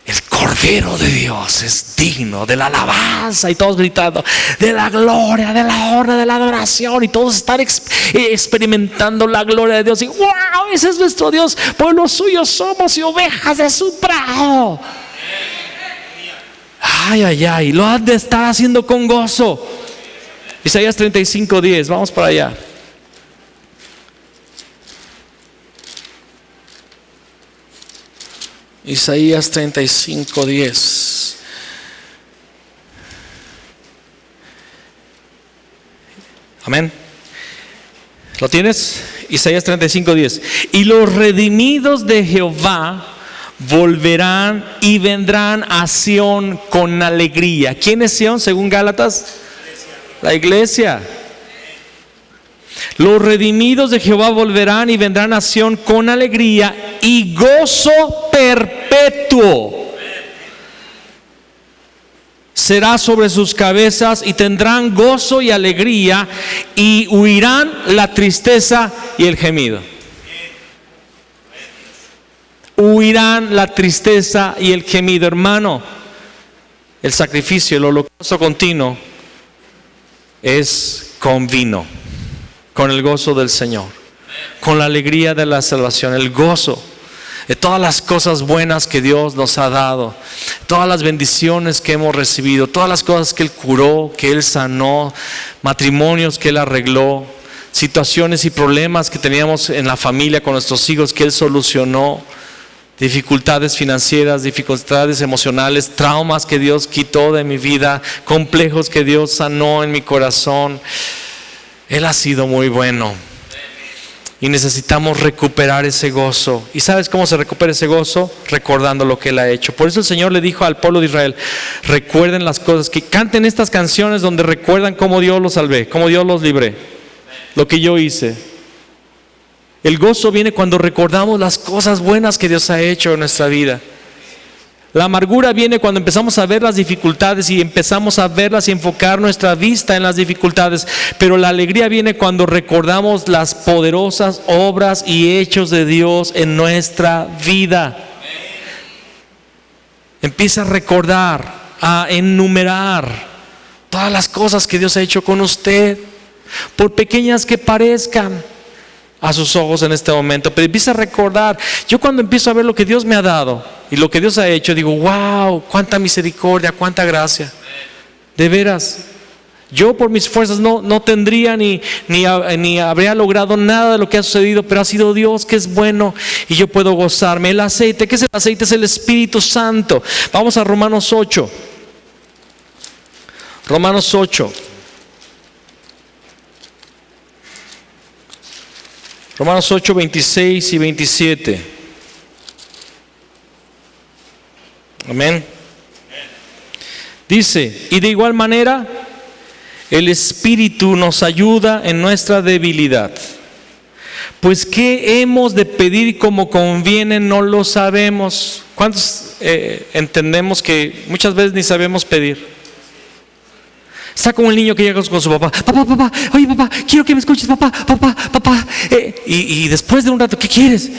El Cordero de Dios es digno de la alabanza, y todos gritando de la gloria, de la honra, de la adoración, y todos están experimentando la gloria de Dios. Y wow, ese es nuestro Dios, pueblo suyo somos y ovejas de su prado. Ay, ay, ay, lo han de estar haciendo con gozo. Isaías 35:10, vamos para allá. Isaías 35:10. Amén. ¿Lo tienes? Isaías 35:10. Y los redimidos de Jehová volverán y vendrán a Sión con alegría. ¿Quién es Sión según Gálatas? La iglesia. Los redimidos de Jehová volverán y vendrán a Sión con alegría y gozo perpetuo será sobre sus cabezas, y tendrán gozo y alegría, y huirán la tristeza y el gemido. Huirán la tristeza y el gemido. Hermano, el sacrificio, el holocausto continuo es con vino, con el gozo del Señor, con la alegría de la salvación, el gozo de todas las cosas buenas que Dios nos ha dado, todas las bendiciones que hemos recibido, todas las cosas que Él curó, que Él sanó, matrimonios que Él arregló, situaciones y problemas que teníamos en la familia con nuestros hijos que Él solucionó, dificultades financieras, dificultades emocionales, traumas que Dios quitó de mi vida, complejos que Dios sanó en mi corazón. Él ha sido muy bueno y necesitamos recuperar ese gozo. ¿Y sabes cómo se recupera ese gozo? Recordando lo que Él ha hecho. Por eso el Señor le dijo al pueblo de Israel: recuerden las cosas, que canten estas canciones donde recuerdan cómo Dios los salvé, cómo Dios los libré. lo que yo hice. El gozo viene cuando recordamos las cosas buenas que Dios ha hecho en nuestra vida. La amargura viene cuando empezamos a ver las dificultades y empezamos a verlas y enfocar nuestra vista en las dificultades. Pero la alegría viene cuando recordamos las poderosas obras y hechos de Dios en nuestra vida. Empieza a recordar, a enumerar todas las cosas que Dios ha hecho con usted, por pequeñas que parezcan a sus ojos en este momento, pero empieza a recordar. Yo cuando empiezo a ver lo que Dios me ha dado y lo que Dios ha hecho, digo, wow, cuánta misericordia, cuánta gracia. De veras, yo por mis fuerzas no tendría ni habría logrado nada de lo que ha sucedido, pero ha sido Dios que es bueno y yo puedo gozarme. El aceite, ¿qué es el aceite? Es el Espíritu Santo. Vamos a Romanos 8. Romanos 8. Romanos 8, 26 y 27. Amén. Dice, y de igual manera, el Espíritu nos ayuda en nuestra debilidad. Pues qué hemos de pedir como conviene, no lo sabemos. ¿Cuántos entendemos que muchas veces ni sabemos pedir? Está como el niño que llega con su papá. Papá, oye papá, quiero que me escuches, papá. Y después de un rato, ¿qué quieres?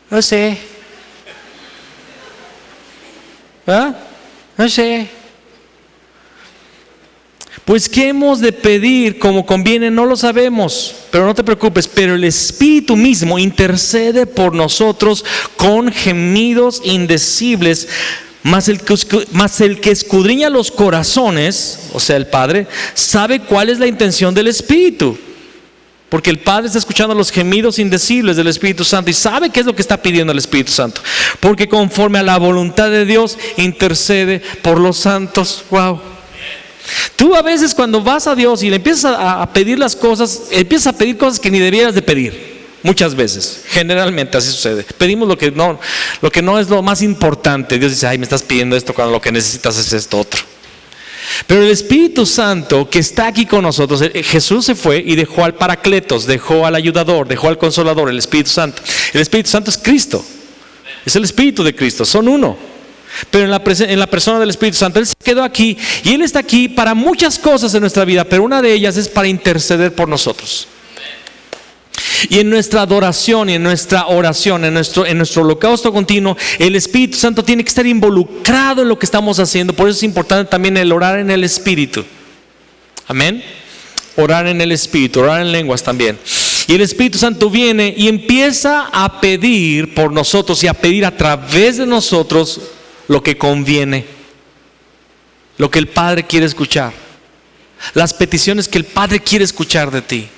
No sé. ¿Ah? No sé. Pues qué hemos de pedir como conviene, no lo sabemos, pero no te preocupes, pero el Espíritu mismo intercede por nosotros con gemidos indecibles. Mas el que escudriña los corazones, o sea el Padre, sabe cuál es la intención del Espíritu. Porque el Padre está escuchando los gemidos indecibles del Espíritu Santo y sabe qué es lo que está pidiendo el Espíritu Santo. Porque conforme a la voluntad de Dios intercede por los santos. Wow. Tú a veces cuando vas a Dios y le empiezas a pedir las cosas, empiezas a pedir cosas que ni debieras de pedir. Muchas veces, generalmente así sucede. Pedimos lo que no es lo más importante. Dios dice, ay, me estás pidiendo esto cuando lo que necesitas es esto otro. Pero el Espíritu Santo que está aquí con nosotros, Jesús se fue y dejó al Paracletos, dejó al ayudador, dejó al Consolador, el Espíritu Santo. El Espíritu Santo es Cristo, es el Espíritu de Cristo, son uno. Pero en la persona del Espíritu Santo, Él se quedó aquí y Él está aquí para muchas cosas en nuestra vida, pero una de ellas es para interceder por nosotros. Y en nuestra adoración y en nuestra oración, en nuestro holocausto continuo, el Espíritu Santo tiene que estar involucrado en lo que estamos haciendo. Por eso es importante también el orar en el Espíritu. Amén. Orar en el Espíritu, orar en lenguas también. Y el Espíritu Santo viene y empieza a pedir por nosotros y a pedir a través de nosotros lo que conviene, lo que el Padre quiere escuchar, las peticiones que el Padre quiere escuchar de ti.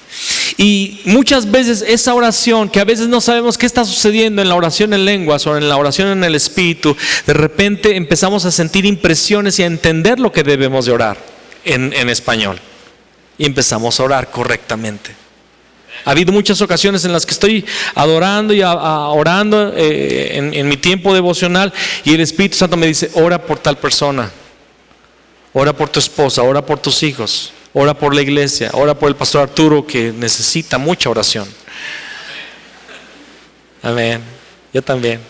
Y muchas veces esa oración, que a veces no sabemos qué está sucediendo en la oración en lenguas o en la oración en el Espíritu, de repente empezamos a sentir impresiones y a entender lo que debemos de orar en español. Y empezamos a orar correctamente. Ha habido muchas ocasiones en las que estoy adorando y orando en mi tiempo devocional y el Espíritu Santo me dice, ora por tal persona, ora por tu esposa, ora por tus hijos. Ora por la iglesia, ora por el pastor Arturo que necesita mucha oración. Amén. Yo también.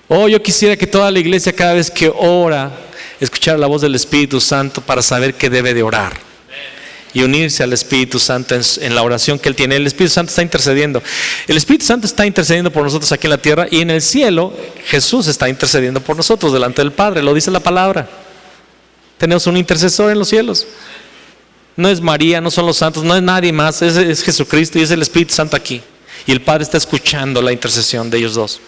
Yo quisiera que toda la iglesia cada vez que ora escuchara la voz del Espíritu Santo para saber que debe de orar y unirse al Espíritu Santo en la oración que Él tiene. El Espíritu Santo está intercediendo. El Espíritu Santo está intercediendo por nosotros aquí en la tierra y en el cielo Jesús está intercediendo por nosotros delante del Padre. Lo dice la palabra. Tenemos un intercesor en los cielos. No es María, no son los santos, no es nadie más, es Jesucristo y es el Espíritu Santo aquí. Y el Padre está escuchando la intercesión de ellos dos.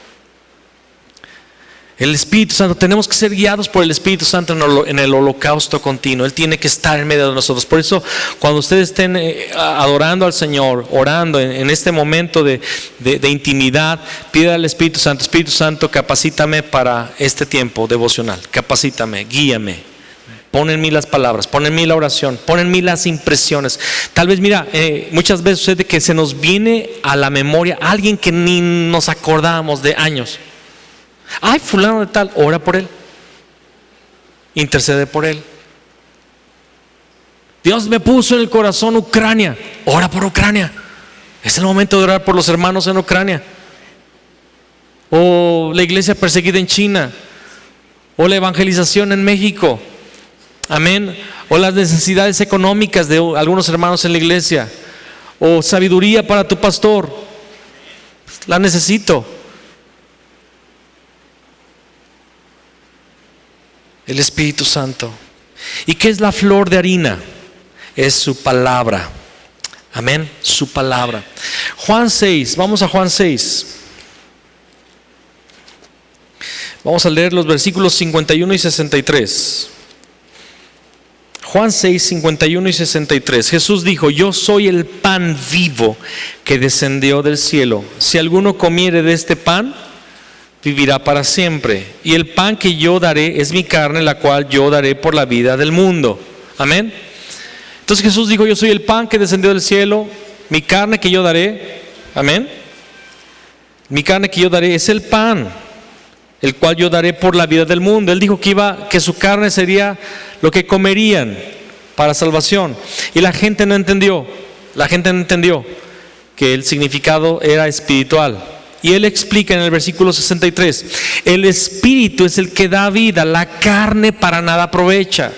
El Espíritu Santo, tenemos que ser guiados por el Espíritu Santo en el holocausto continuo. Él tiene que estar en medio de nosotros. Por eso, cuando ustedes estén adorando al Señor, orando en este momento de intimidad, pida al Espíritu Santo, capacítame para este tiempo devocional. Capacítame, guíame. Pon en mí las palabras, pon en mí la oración, pon en mí las impresiones. Tal vez, mira, muchas veces sucede que se nos viene a la memoria alguien que ni nos acordamos de años. Ay, fulano de tal, ora por él, intercede por él. Dios me puso en el corazón Ucrania. Ora por Ucrania. Es el momento de orar por los hermanos en Ucrania. O la iglesia perseguida en China. O la evangelización en México. Amén. O las necesidades económicas de algunos hermanos en la iglesia. O sabiduría para tu pastor. La necesito. El Espíritu Santo. ¿Y qué es la flor de harina? Es su palabra. Amén, su palabra. Juan 6, vamos a Juan 6. Vamos a leer los versículos 51 y 63. Juan 6, 51 y 63. Jesús dijo: yo soy el pan vivo que descendió del cielo. Si alguno comiere de este pan, vivirá para siempre. Y el pan que yo daré es mi carne, la cual yo daré por la vida del mundo. Amén. Entonces Jesús dijo: yo soy el pan que descendió del cielo, mi carne que yo daré. Amén. Mi carne que yo daré es el pan, el cual yo daré por la vida del mundo. Él dijo que su carne sería lo que comerían para salvación. Y la gente no entendió. La gente no entendió que el significado era espiritual. Y él explica en el versículo 63: el espíritu es el que da vida, la carne para nada aprovecha.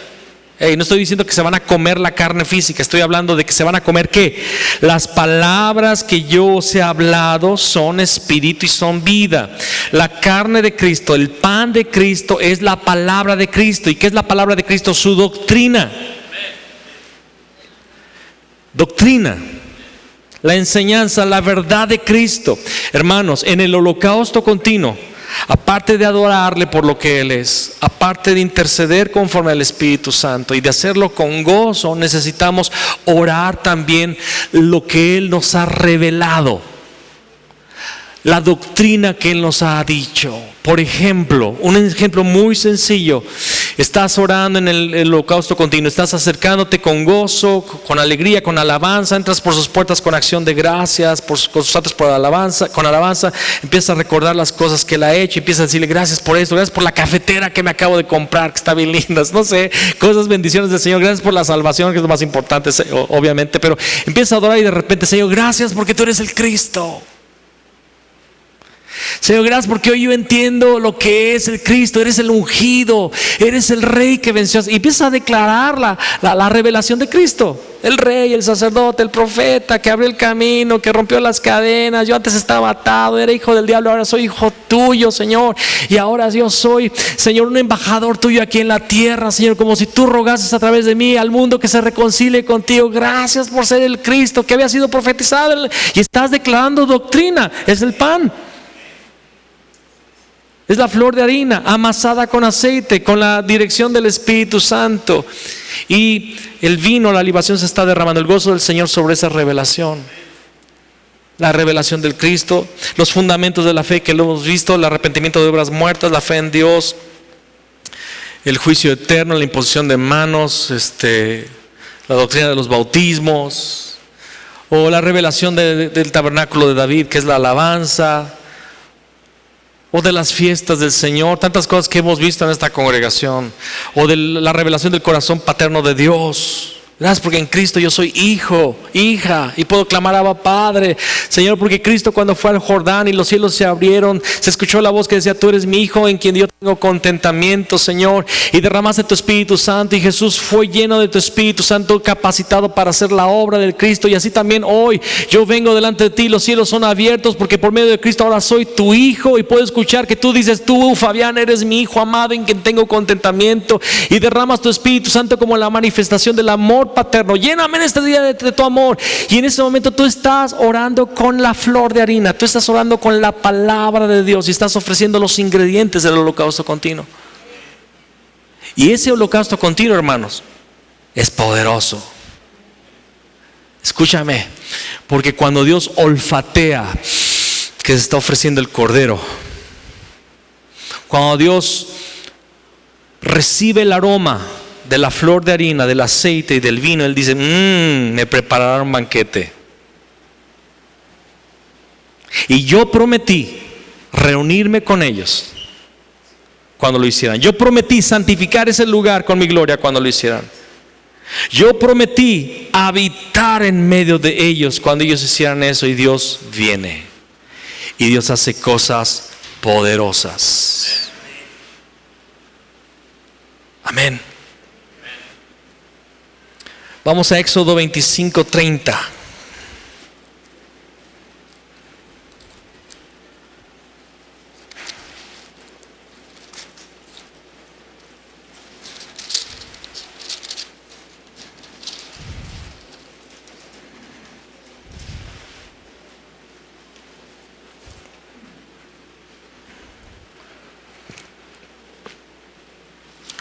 No estoy diciendo que se van a comer la carne física, estoy hablando de que se van a comer ¿qué? Las palabras que yo os he hablado son espíritu y son vida. La carne de Cristo, el pan de Cristo es la palabra de Cristo. ¿Y qué es la palabra de Cristo? Su doctrina. Doctrina. La enseñanza, la verdad de Cristo. Hermanos, en el holocausto continuo, aparte de adorarle por lo que Él es, aparte de interceder conforme al Espíritu Santo y de hacerlo con gozo, necesitamos orar también lo que Él nos ha revelado, la doctrina que Él nos ha dicho. Por ejemplo, un ejemplo muy sencillo: estás orando en el holocausto continuo, estás acercándote con gozo, con alegría, con alabanza, entras por sus puertas con acción de gracias, con sus atos con alabanza, empiezas a recordar las cosas que Él ha hecho, empiezas a decirle: gracias por esto, gracias por la cafetera que me acabo de comprar, que está bien linda, no sé, cosas, bendiciones del Señor, gracias por la salvación, que es lo más importante, obviamente, pero empiezas a adorar y de repente: Señor, gracias porque tú eres el Cristo. Señor, gracias porque hoy yo entiendo lo que es el Cristo. Eres el ungido, eres el Rey que venció. Y empieza a declarar la revelación de Cristo: el Rey, el sacerdote, el profeta que abrió el camino, que rompió las cadenas. Yo antes estaba atado, era hijo del diablo, ahora soy hijo tuyo, Señor. Y ahora yo soy, Señor, un embajador tuyo aquí en la tierra, Señor, como si tú rogases a través de mí al mundo que se reconcilie contigo. Gracias por ser el Cristo que había sido profetizado. Y estás declarando doctrina. Es el pan. Es la flor de harina amasada con aceite, con la dirección del Espíritu Santo. Y el vino, la libación se está derramando. El gozo del Señor sobre esa revelación. La revelación del Cristo, los fundamentos de la fe que lo hemos visto, el arrepentimiento de obras muertas, la fe en Dios, el juicio eterno, la imposición de manos, la doctrina de los bautismos, o la revelación del tabernáculo de David, que es la alabanza, o de las fiestas del Señor, tantas cosas que hemos visto en esta congregación, o de la revelación del corazón paterno de Dios. Gracias porque en Cristo yo soy hijo, hija, y puedo clamar: Abba, Padre. Señor, porque Cristo cuando fue al Jordán y los cielos se abrieron, se escuchó la voz que decía: tú eres mi hijo en quien yo tengo contentamiento, Señor. Y derramaste tu Espíritu Santo, y Jesús fue lleno de tu Espíritu Santo, capacitado para hacer la obra del Cristo. Y así también hoy yo vengo delante de ti, los cielos son abiertos, porque por medio de Cristo ahora soy tu hijo, y puedo escuchar que tú dices: tú, Fabián, eres mi hijo amado en quien tengo contentamiento. Y derramas tu Espíritu Santo como la manifestación del amor paterno. Lléname en este día de tu amor. Y en ese momento tú estás orando con la flor de harina, tú estás orando con la palabra de Dios y estás ofreciendo los ingredientes del holocausto continuo. Y ese holocausto continuo, hermanos, es poderoso. Escúchame, porque cuando Dios olfatea que se está ofreciendo el cordero, cuando Dios recibe el aroma de la flor de harina, del aceite y del vino, Él dice: me prepararon un banquete. Y yo prometí reunirme con ellos cuando lo hicieran. Yo prometí santificar ese lugar con mi gloria cuando lo hicieran. Yo prometí habitar en medio de ellos cuando ellos hicieran eso, y Dios viene. Y Dios hace cosas poderosas. Amén. Vamos a Éxodo 25:30.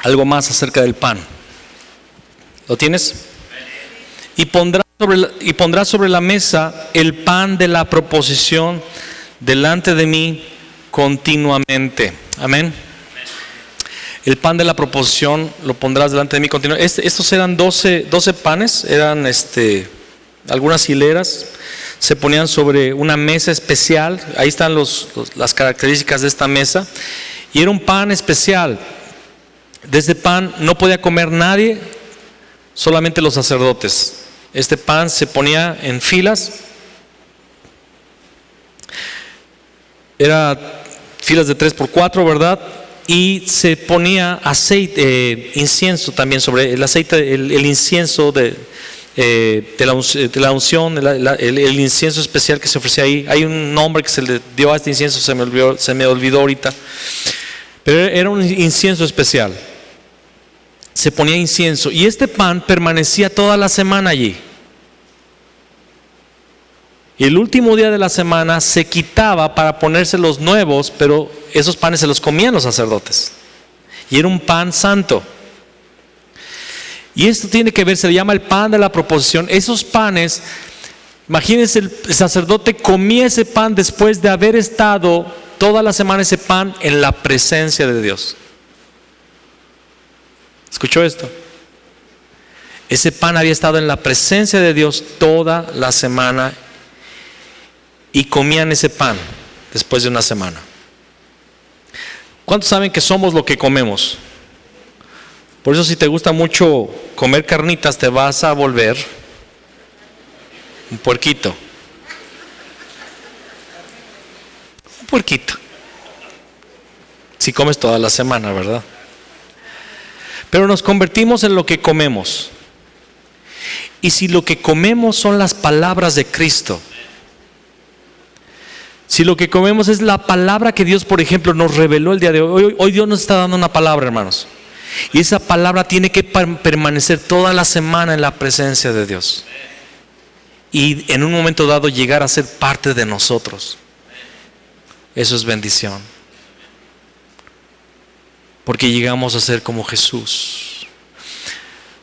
Algo más acerca del pan. ¿Lo tienes? Y pondrá sobre la mesa el pan de la proposición delante de mí continuamente. Amén. El pan de la proposición lo pondrás delante de mí continuamente. Estos eran 12 panes, eran algunas hileras. Se ponían sobre una mesa especial. Ahí están las características de esta mesa. Y era un pan especial. De este pan no podía comer nadie, solamente los sacerdotes. Este pan se ponía en filas. Era filas de 3x4, ¿verdad? Y se ponía aceite, incienso también sobre el aceite, el incienso de la unción, el incienso especial que se ofrecía ahí. Hay un nombre que se le dio a este incienso, se me olvidó ahorita. Pero era un incienso especial. Se ponía incienso y este pan permanecía toda la semana allí. Y el último día de la semana se quitaba para ponerse los nuevos, pero esos panes se los comían los sacerdotes. Y era un pan santo. Y esto tiene que ver, se le llama el pan de la proposición. Esos panes, imagínense, el sacerdote comía ese pan después de haber estado toda la semana ese pan en la presencia de Dios. ¿Escuchó esto? Ese pan había estado en la presencia de Dios toda la semana y comían ese pan después de una semana. ¿Cuántos saben que somos lo que comemos? Por eso si te gusta mucho comer carnitas te vas a volver un puerquito. Un puerquito. Si comes toda la semana, ¿verdad? Pero nos convertimos en lo que comemos. Y si lo que comemos son las palabras de Cristo, si lo que comemos es la palabra que Dios, por ejemplo, nos reveló el día de hoy. Hoy Dios nos está dando una palabra, hermanos. Y esa palabra tiene que permanecer toda la semana en la presencia de Dios. Y en un momento dado llegar a ser parte de nosotros. Eso es bendición. Porque llegamos a ser como Jesús.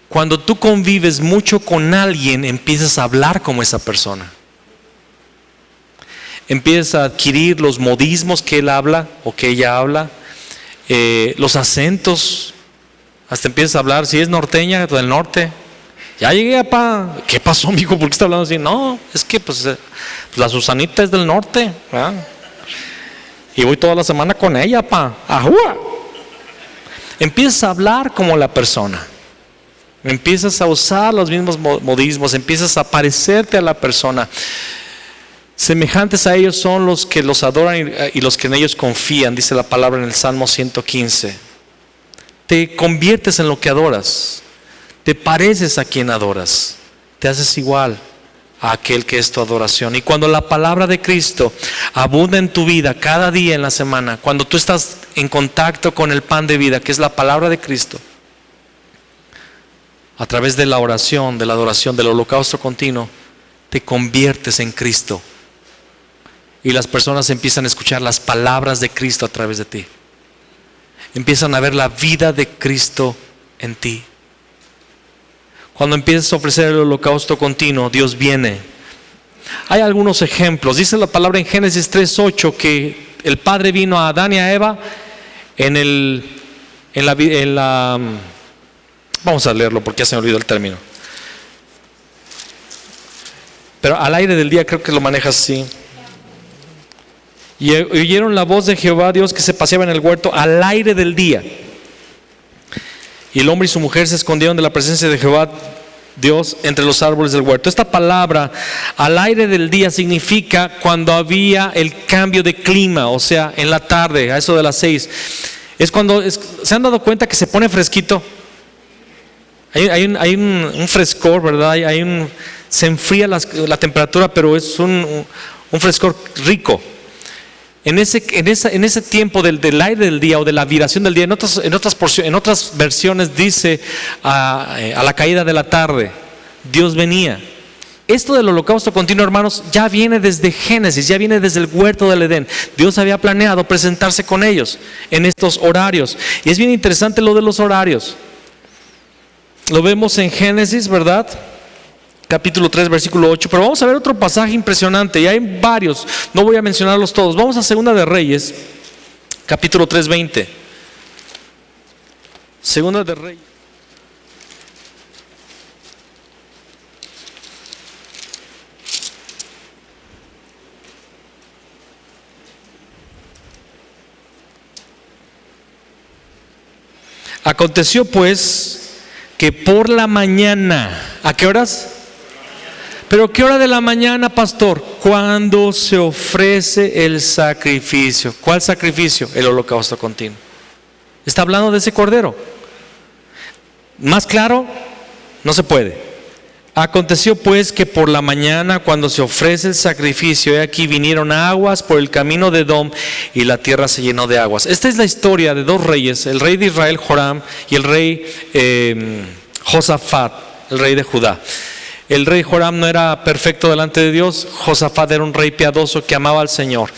Cuando tú convives mucho con alguien, empiezas a hablar como esa persona. Empiezas a adquirir los modismos que él habla o que ella habla, los acentos. Hasta empiezas a hablar, si es norteña, del norte. Ya llegué, papá. ¿Qué pasó, amigo? ¿Por qué está hablando así? No, es que pues la Susanita es del norte, ¿verdad? Y voy toda la semana con ella, pa. ¡Ajúa! Empiezas a hablar como la persona. Empiezas a usar los mismos modismos. Empiezas a parecerte a la persona. Semejantes a ellos son los que los adoran y los que en ellos confían, dice la palabra en el Salmo 115. Te conviertes en lo que adoras. Te pareces a quien adoras. Te haces igual a aquel que es tu adoración. Y cuando la palabra de Cristo abunda en tu vida cada día en la semana, cuando tú estás en contacto con el pan de vida, que es la palabra de Cristo, a través de la oración, de la adoración, del holocausto continuo, te conviertes en Cristo. Y las personas empiezan a escuchar las palabras de Cristo a través de ti. Empiezan a ver la vida de Cristo en ti. Cuando empiezas a ofrecer el holocausto continuo, Dios viene. Hay algunos ejemplos. Dice la palabra en Génesis 3:8 que el Padre vino a Adán y a Eva vamos a leerlo porque ya se me olvidó el término. Pero al aire del día creo que lo manejas así. Y oyeron la voz de Jehová Dios que se paseaba en el huerto al aire del día. Y el hombre y su mujer se escondieron de la presencia de Jehová Dios entre los árboles del huerto. Esta palabra, al aire del día, significa cuando había el cambio de clima, o sea, en la tarde, a eso de las 6. Es cuando, ¿se han dado cuenta que se pone fresquito? Hay un frescor, ¿verdad? Se enfría la temperatura, pero es un frescor rico. En ese tiempo del aire del día o de la viración del día, en otras versiones dice a la caída de la tarde, Dios venía. Esto del holocausto continuo, hermanos, ya viene desde Génesis, ya viene desde el huerto del Edén. Dios había planeado presentarse con ellos en estos horarios. Y es bien interesante lo de los horarios. Lo vemos en Génesis, ¿verdad? Capítulo 3, versículo 8, pero vamos a ver otro pasaje impresionante, y hay varios, no voy a mencionarlos todos. Vamos a Segunda de Reyes, capítulo 3, 20. Segunda de Reyes. Aconteció pues que por la mañana, ¿a qué horas? ¿Pero qué hora de la mañana, pastor? Cuando se ofrece el sacrificio. ¿Cuál sacrificio? El holocausto continuo. Está hablando de ese cordero. Más claro, no se puede. Aconteció pues que por la mañana, cuando se ofrece el sacrificio, he aquí vinieron aguas por el camino de Edom y la tierra se llenó de aguas. Esta es la historia de dos reyes, el rey de Israel, Joram, y el rey Josafat, el rey de Judá. El rey Joram no era perfecto delante de Dios. Josafat era un rey piadoso que amaba al Señor.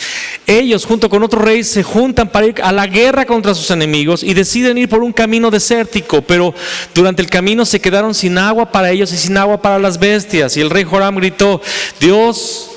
Ellos junto con otro rey se juntan para ir a la guerra contra sus enemigos y deciden ir por un camino desértico, pero durante el camino se quedaron sin agua para ellos y sin agua para las bestias. Y el rey Joram gritó: Dios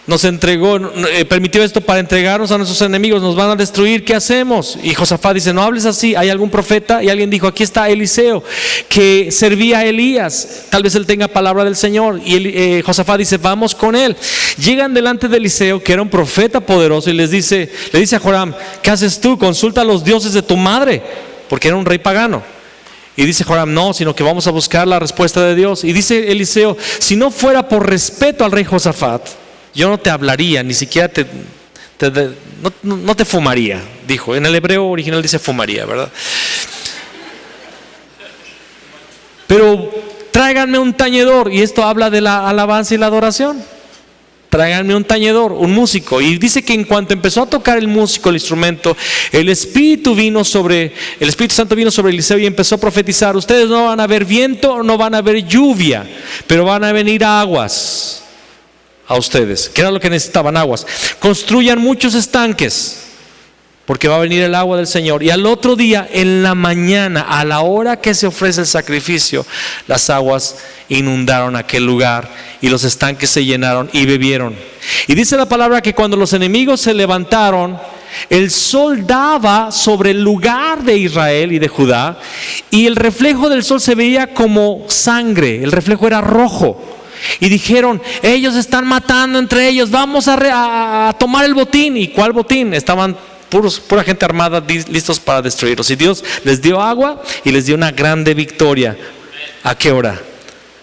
nos entregó, permitió esto para entregarnos a nuestros enemigos, nos van a destruir, ¿qué hacemos? Y Josafat dice: no hables así, ¿hay algún profeta? Y alguien dijo: aquí está Eliseo, que servía a Elías, tal vez él tenga palabra del Señor. Y Josafat dice: vamos con él. Llegan delante de Eliseo, que era un profeta poderoso, y le dice a Joram: ¿qué haces tú? Consulta a los dioses de tu madre, porque era un rey pagano. Y dice Joram: no, sino que vamos a buscar la respuesta de Dios. Y dice Eliseo: si no fuera por respeto al rey Josafat, yo no te hablaría, ni siquiera no te fumaría, dijo. En el hebreo original dice fumaría, ¿verdad? Pero tráiganme un tañedor, y esto habla de la alabanza y la adoración. Tráiganme un tañedor, un músico. Y dice que en cuanto empezó a tocar el músico, el instrumento, el Espíritu Santo vino sobre Eliseo y empezó a profetizar: ustedes no van a ver viento, no van a ver lluvia, pero van a venir aguas a ustedes. ¿Qué era lo que necesitaban? Aguas. Construyan muchos estanques, porque va a venir el agua del Señor. Y al otro día, en la mañana, a la hora que se ofrece el sacrificio, las aguas inundaron aquel lugar y los estanques se llenaron y bebieron. Y dice la palabra que cuando los enemigos se levantaron, el sol daba sobre el lugar de Israel y de Judá, y el reflejo del sol se veía como sangre. El reflejo era rojo. Y dijeron: ellos están matando entre ellos, vamos a tomar el botín. ¿Y cuál botín? Estaban pura gente armada, listos para destruirlos. Y Dios les dio agua y les dio una grande victoria. ¿A qué hora?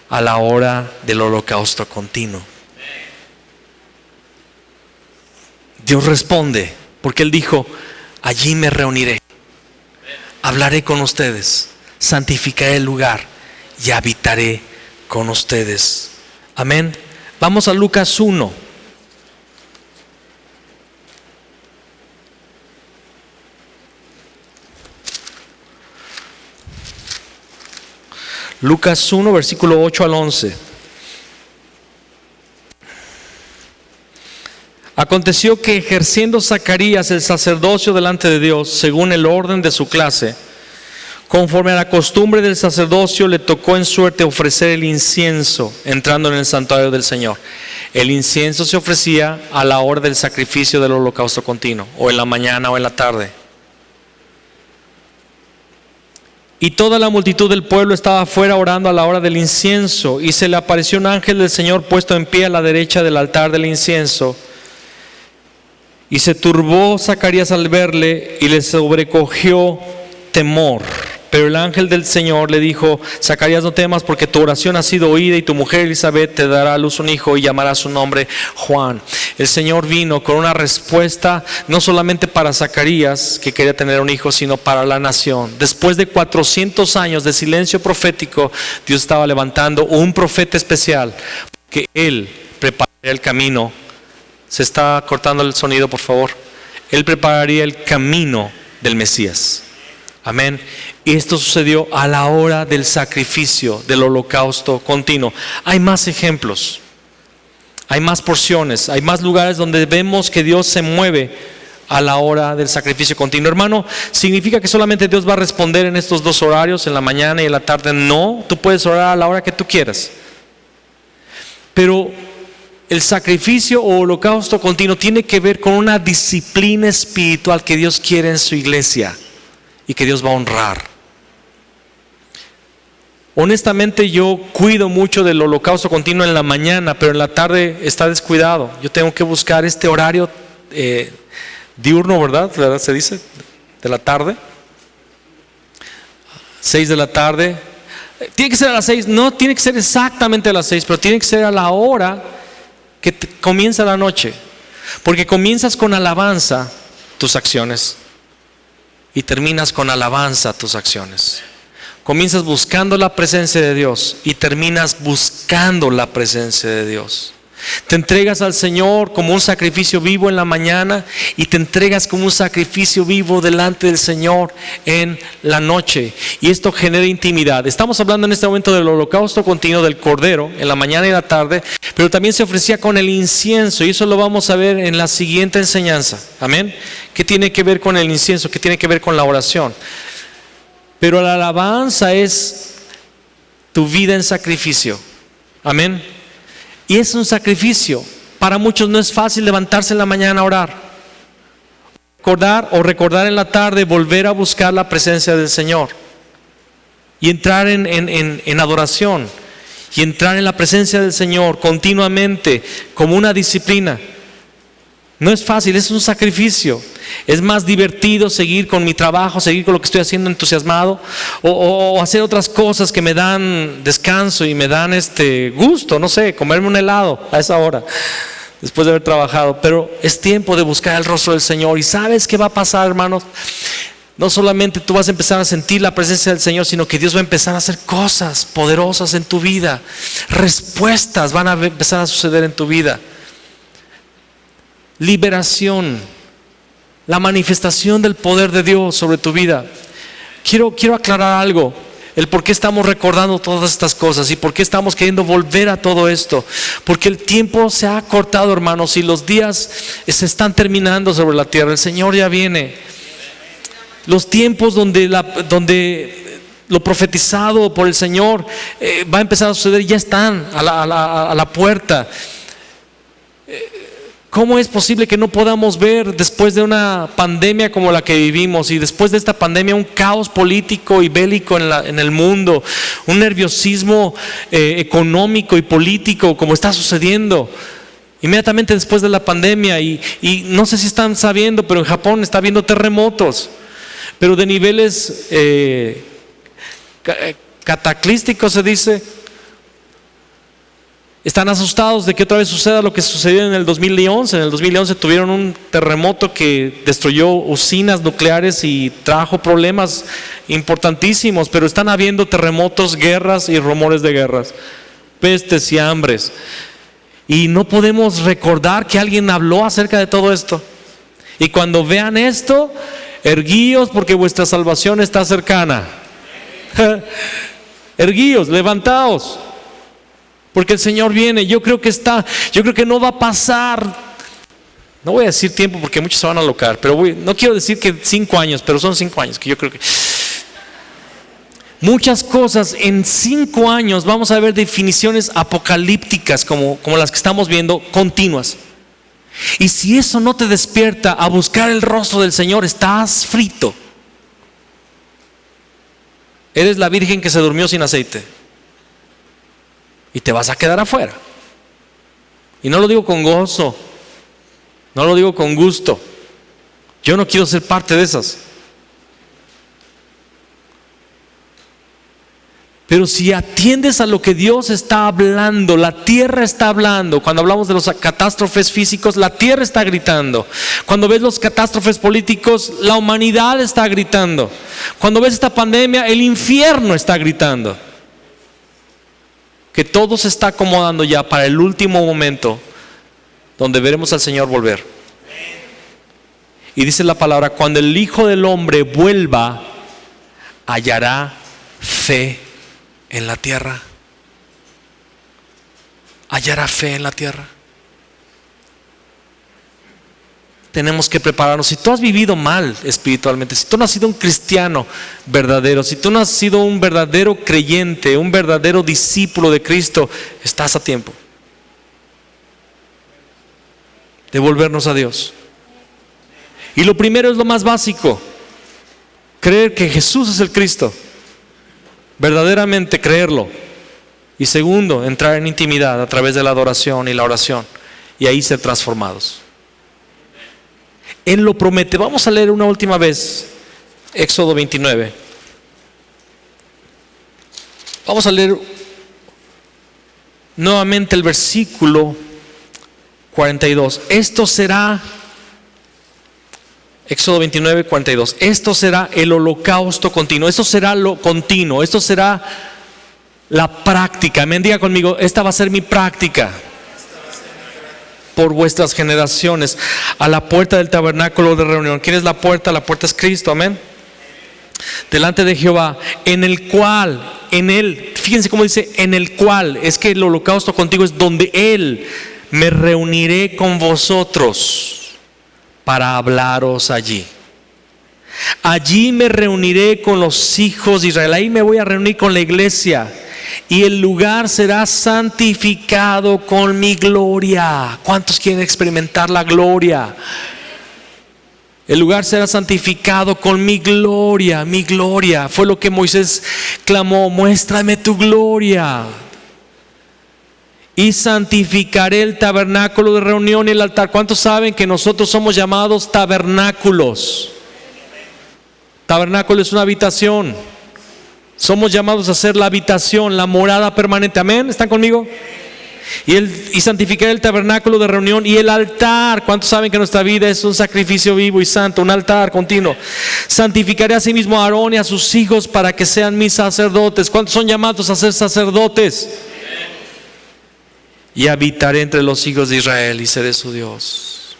A la hora del holocausto continuo. Dios responde, porque Él dijo: allí me reuniré, hablaré con ustedes, santificaré el lugar y habitaré con ustedes. Amén. Vamos a Lucas 1. Lucas 1, versículo 8 al 11. Aconteció que, ejerciendo Zacarías el sacerdocio delante de Dios, según el orden de su clase, conforme a la costumbre del sacerdocio, le tocó en suerte ofrecer el incienso entrando en el santuario del Señor. El incienso se ofrecía a la hora del sacrificio del holocausto continuo, o en la mañana o en la tarde. Y toda la multitud del pueblo estaba afuera orando a la hora del incienso, y se le apareció un ángel del Señor puesto en pie a la derecha del altar del incienso. Y se turbó Zacarías al verle, y le sobrecogió temor. Pero el ángel del Señor le dijo: Zacarías, no temas, porque tu oración ha sido oída, y tu mujer Elizabeth te dará a luz un hijo y llamará su nombre Juan. El Señor vino con una respuesta no solamente para Zacarías, que quería tener un hijo, sino para la nación. Después de 400 años de silencio profético, Dios estaba levantando un profeta especial, que Él prepararía el camino. Se está cortando el sonido, por favor. Él prepararía el camino del Mesías. Amén. Y esto sucedió a la hora del sacrificio, del holocausto continuo. Hay más ejemplos, hay más porciones, hay más lugares donde vemos que Dios se mueve a la hora del sacrificio continuo. Hermano, ¿significa que solamente Dios va a responder en estos dos horarios, en la mañana y en la tarde? No, tú puedes orar a la hora que tú quieras. Pero el sacrificio o holocausto continuo tiene que ver con una disciplina espiritual que Dios quiere en su iglesia y que Dios va a honrar. Honestamente, yo cuido mucho del holocausto continuo en la mañana, pero en la tarde está descuidado. Yo tengo que buscar este horario diurno, ¿verdad? Se dice, de la tarde. 6 de la tarde. Tiene que ser a las 6, no tiene que ser exactamente a las 6, pero tiene que ser a la hora que comienza la noche. Porque comienzas con alabanza tus acciones y terminas con alabanza tus acciones. Comienzas buscando la presencia de Dios y terminas buscando la presencia de Dios. Te entregas al Señor como un sacrificio vivo en la mañana y te entregas como un sacrificio vivo delante del Señor en la noche. Y esto genera intimidad. Estamos hablando en este momento del holocausto continuo del Cordero en la mañana y la tarde, pero también se ofrecía con el incienso, y eso lo vamos a ver en la siguiente enseñanza. Amén. ¿Qué tiene que ver con el incienso? ¿Qué tiene que ver con la oración? Pero la alabanza es tu vida en sacrificio. Amén. Y es un sacrificio. Para muchos no es fácil levantarse en la mañana a orar. Recordar en la tarde, volver a buscar la presencia del Señor. Y entrar en adoración. Y entrar en la presencia del Señor continuamente como una disciplina. No es fácil, es un sacrificio. Es más divertido seguir con mi trabajo, seguir con lo que estoy haciendo entusiasmado, o hacer otras cosas que me dan descanso y me dan gusto, no sé, comerme un helado a esa hora, después de haber trabajado. Pero es tiempo de buscar el rostro del Señor. ¿Y sabes qué va a pasar, hermanos? No solamente tú vas a empezar a sentir la presencia del Señor, sino que Dios va a empezar a hacer cosas poderosas en tu vida. Respuestas van a empezar a suceder en tu vida. Liberación, la manifestación del poder de Dios sobre tu vida. Quiero aclarar algo, el por qué estamos recordando todas estas cosas y por qué estamos queriendo volver a todo esto. Porque el tiempo se ha cortado, hermanos, y los días se están terminando sobre la tierra. El Señor ya viene. Los tiempos donde lo profetizado por el Señor va a empezar a suceder, ya están a la puerta. ¿Cómo es posible que no podamos ver, después de una pandemia como la que vivimos y después de esta pandemia, un caos político y bélico en el mundo, un nerviosismo económico y político como está sucediendo inmediatamente después de la pandemia? Y no sé si están sabiendo, pero en Japón está habiendo terremotos, pero de niveles cataclísticos, se dice. Están asustados de que otra vez suceda lo que sucedió en el 2011. En el 2011 tuvieron un terremoto que destruyó usinas nucleares y trajo problemas importantísimos. Pero están habiendo terremotos, guerras y rumores de guerras, pestes y hambres. Y no podemos recordar que alguien habló acerca de todo esto. Y cuando vean esto, erguíos, porque vuestra salvación está cercana. Erguíos, levantaos, porque el Señor viene. Yo creo que no va a pasar, no voy a decir tiempo porque muchos se van a alocar, pero no quiero decir que 5 años, pero son 5 años que yo creo que muchas cosas en 5 años vamos a ver definiciones apocalípticas como las que estamos viendo, continuas. Y si eso no te despierta a buscar el rostro del Señor, estás frito. Eres la virgen que se durmió sin aceite y te vas a quedar afuera. Y no lo digo con gozo, no lo digo con gusto. Yo no quiero ser parte de esas. Pero si atiendes a lo que Dios está hablando, la tierra está hablando. Cuando hablamos de las catástrofes físicos, la tierra está gritando. Cuando ves los catástrofes políticos, la humanidad está gritando. Cuando ves esta pandemia, el infierno está gritando. Que todo se está acomodando ya para el último momento donde veremos al Señor volver. Y dice la palabra, cuando el Hijo del Hombre vuelva, hallará fe en la tierra. Hallará fe en la tierra. Tenemos que prepararnos. Si tú has vivido mal espiritualmente, si tú no has sido un cristiano verdadero, si tú no has sido un verdadero creyente, un verdadero discípulo de Cristo, estás a tiempo de volvernos a Dios. Y lo primero es lo más básico: creer que Jesús es el Cristo. Verdaderamente creerlo. Y segundo, entrar en intimidad a través de la adoración y la oración, y ahí ser transformados. Él lo promete. Vamos a leer una última vez Éxodo 29. Vamos a leer nuevamente el versículo 42. Esto será, Éxodo 29, 42. Esto será el holocausto continuo. Esto será lo continuo. Esto será la práctica. Amén. Diga conmigo, esta va a ser mi práctica por vuestras generaciones, a la puerta del tabernáculo de reunión. ¿Quién es la puerta? La puerta es Cristo. Amén. Delante de Jehová, en el cual, en Él, fíjense cómo dice, en el cual, es que el holocausto contigo es donde Él, me reuniré con vosotros para hablaros allí. Allí me reuniré con los hijos de Israel. Ahí me voy a reunir con la iglesia. Y el lugar será santificado con mi gloria. ¿Cuántos quieren experimentar la gloria? El lugar será santificado con mi gloria. Mi gloria. Fue lo que Moisés clamó: muéstrame tu gloria. Y santificaré el tabernáculo de reunión y el altar. ¿Cuántos saben que nosotros somos llamados tabernáculos? Tabernáculo es una habitación. Somos llamados a ser la habitación, la morada permanente. Amén. ¿Están conmigo? Y santificaré el tabernáculo de reunión y el altar. ¿Cuántos saben que nuestra vida es un sacrificio vivo y santo, un altar continuo? Santificaré a sí mismo a Aarón y a sus hijos para que sean mis sacerdotes. ¿Cuántos son llamados a ser sacerdotes? Y habitaré entre los hijos de Israel y seré su Dios.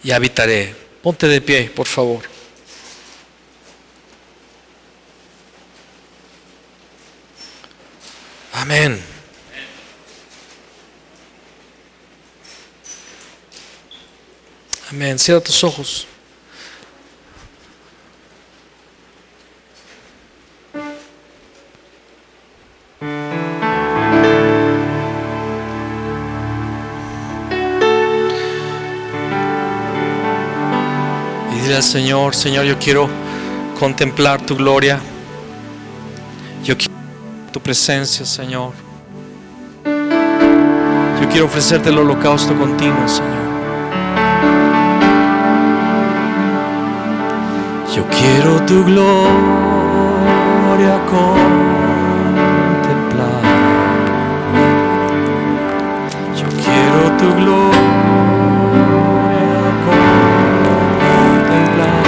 Y habitaré. Ponte de pie, por favor. Amén. Amén. Cierra tus ojos. Y dile al Señor: Señor, yo quiero contemplar tu gloria. Yo quiero tu presencia, Señor. Yo quiero ofrecerte el holocausto continuo, Señor. Yo quiero tu gloria contemplar. Yo quiero tu gloria contemplar.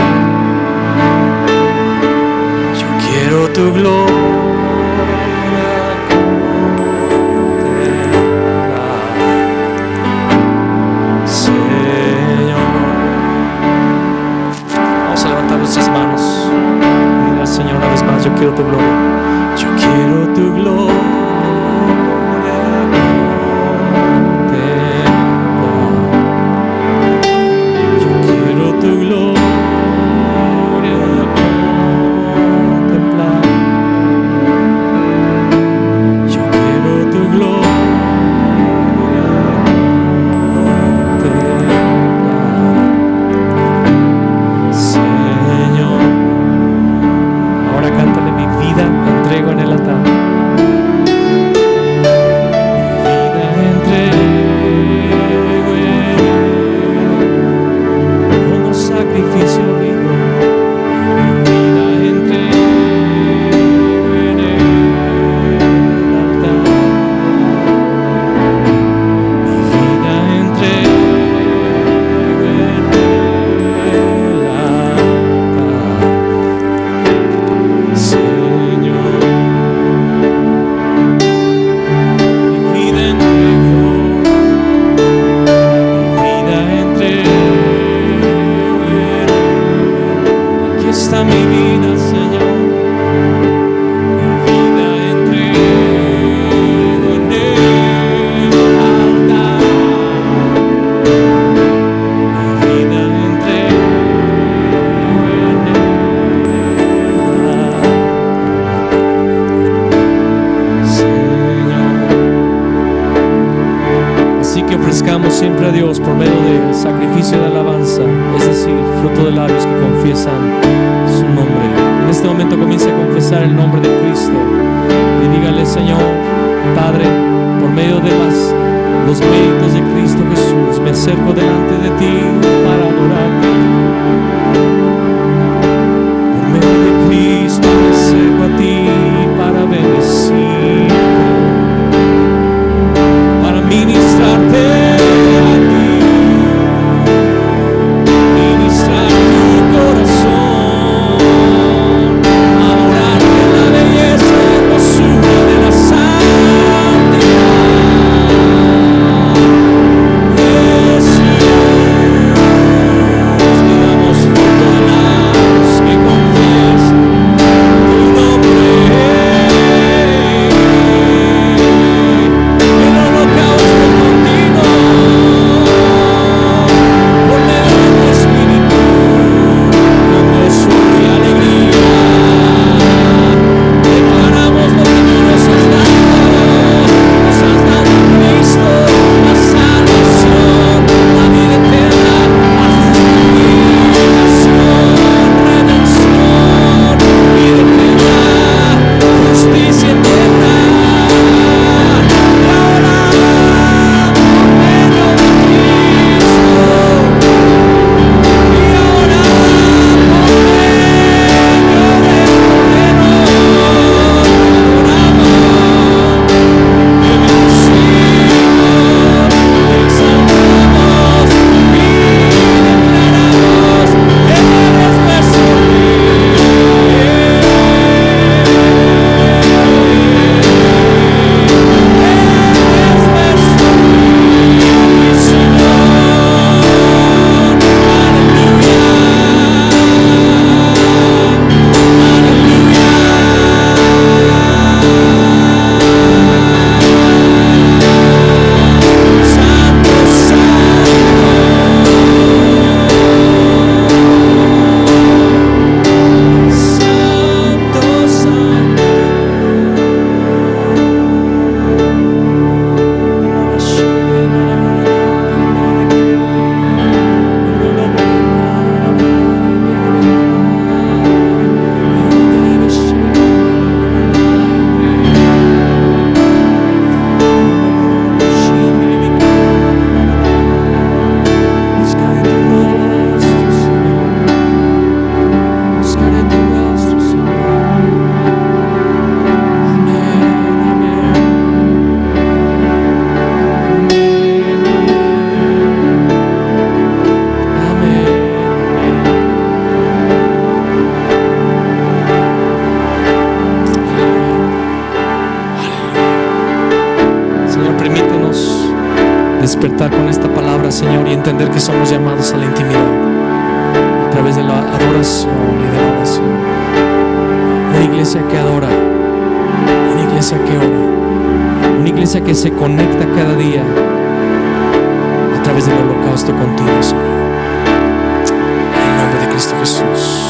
Yo quiero tu gloria. Yo quiero tu gloria. Yo quiero tu gloria contemplar. Yo quiero tu gloria contemplar. Yo quiero tu gloria contemplar. Señor, ahora cántale: mi vida entrego en el altar. siempre a Dios por medio del sacrificio de alabanza, es decir, fruto de labios que confiesan su nombre. En este momento comience a confesar el nombre de Cristo y dígale: Señor, Padre, por medio de los méritos de Cristo Jesús, me acerco delante de ti para adorarte. Por medio de Cristo me acerco a ti para bendecirte, para ministrarte a ti, ministrar tu corazón, adorarte en la belleza y hermosura de la santidad. Jesús, te damos fruto de labios que confiesan tu nombre. El holocausto continuo por medio de tu Espíritu, con gozo y alegría declaramos lo que tú nos has dado en Cristo, la salvación, la vida eterna, la justificación, redención, vida eterna, justicia eterna. Y ahora, por medio de Cristo, y ahora, por medio del Cordero, adoramos, te bendecimos, te exaltamos y declaramos: eres nuestro Rey, eres nuestro Rey, Señor. Aleluya, Santo, Santo, Santo, buscaré tu rostro, Señor. Amén, amén. Señor, permítenos despertar con esta palabra, Señor, y entender que somos llamados a la intimidad a través de la adoración y de la oración. Una iglesia que adora, una iglesia que ora, una iglesia que se conecta cada día a través del holocausto continuo, Señor. En el nombre de Cristo Jesús.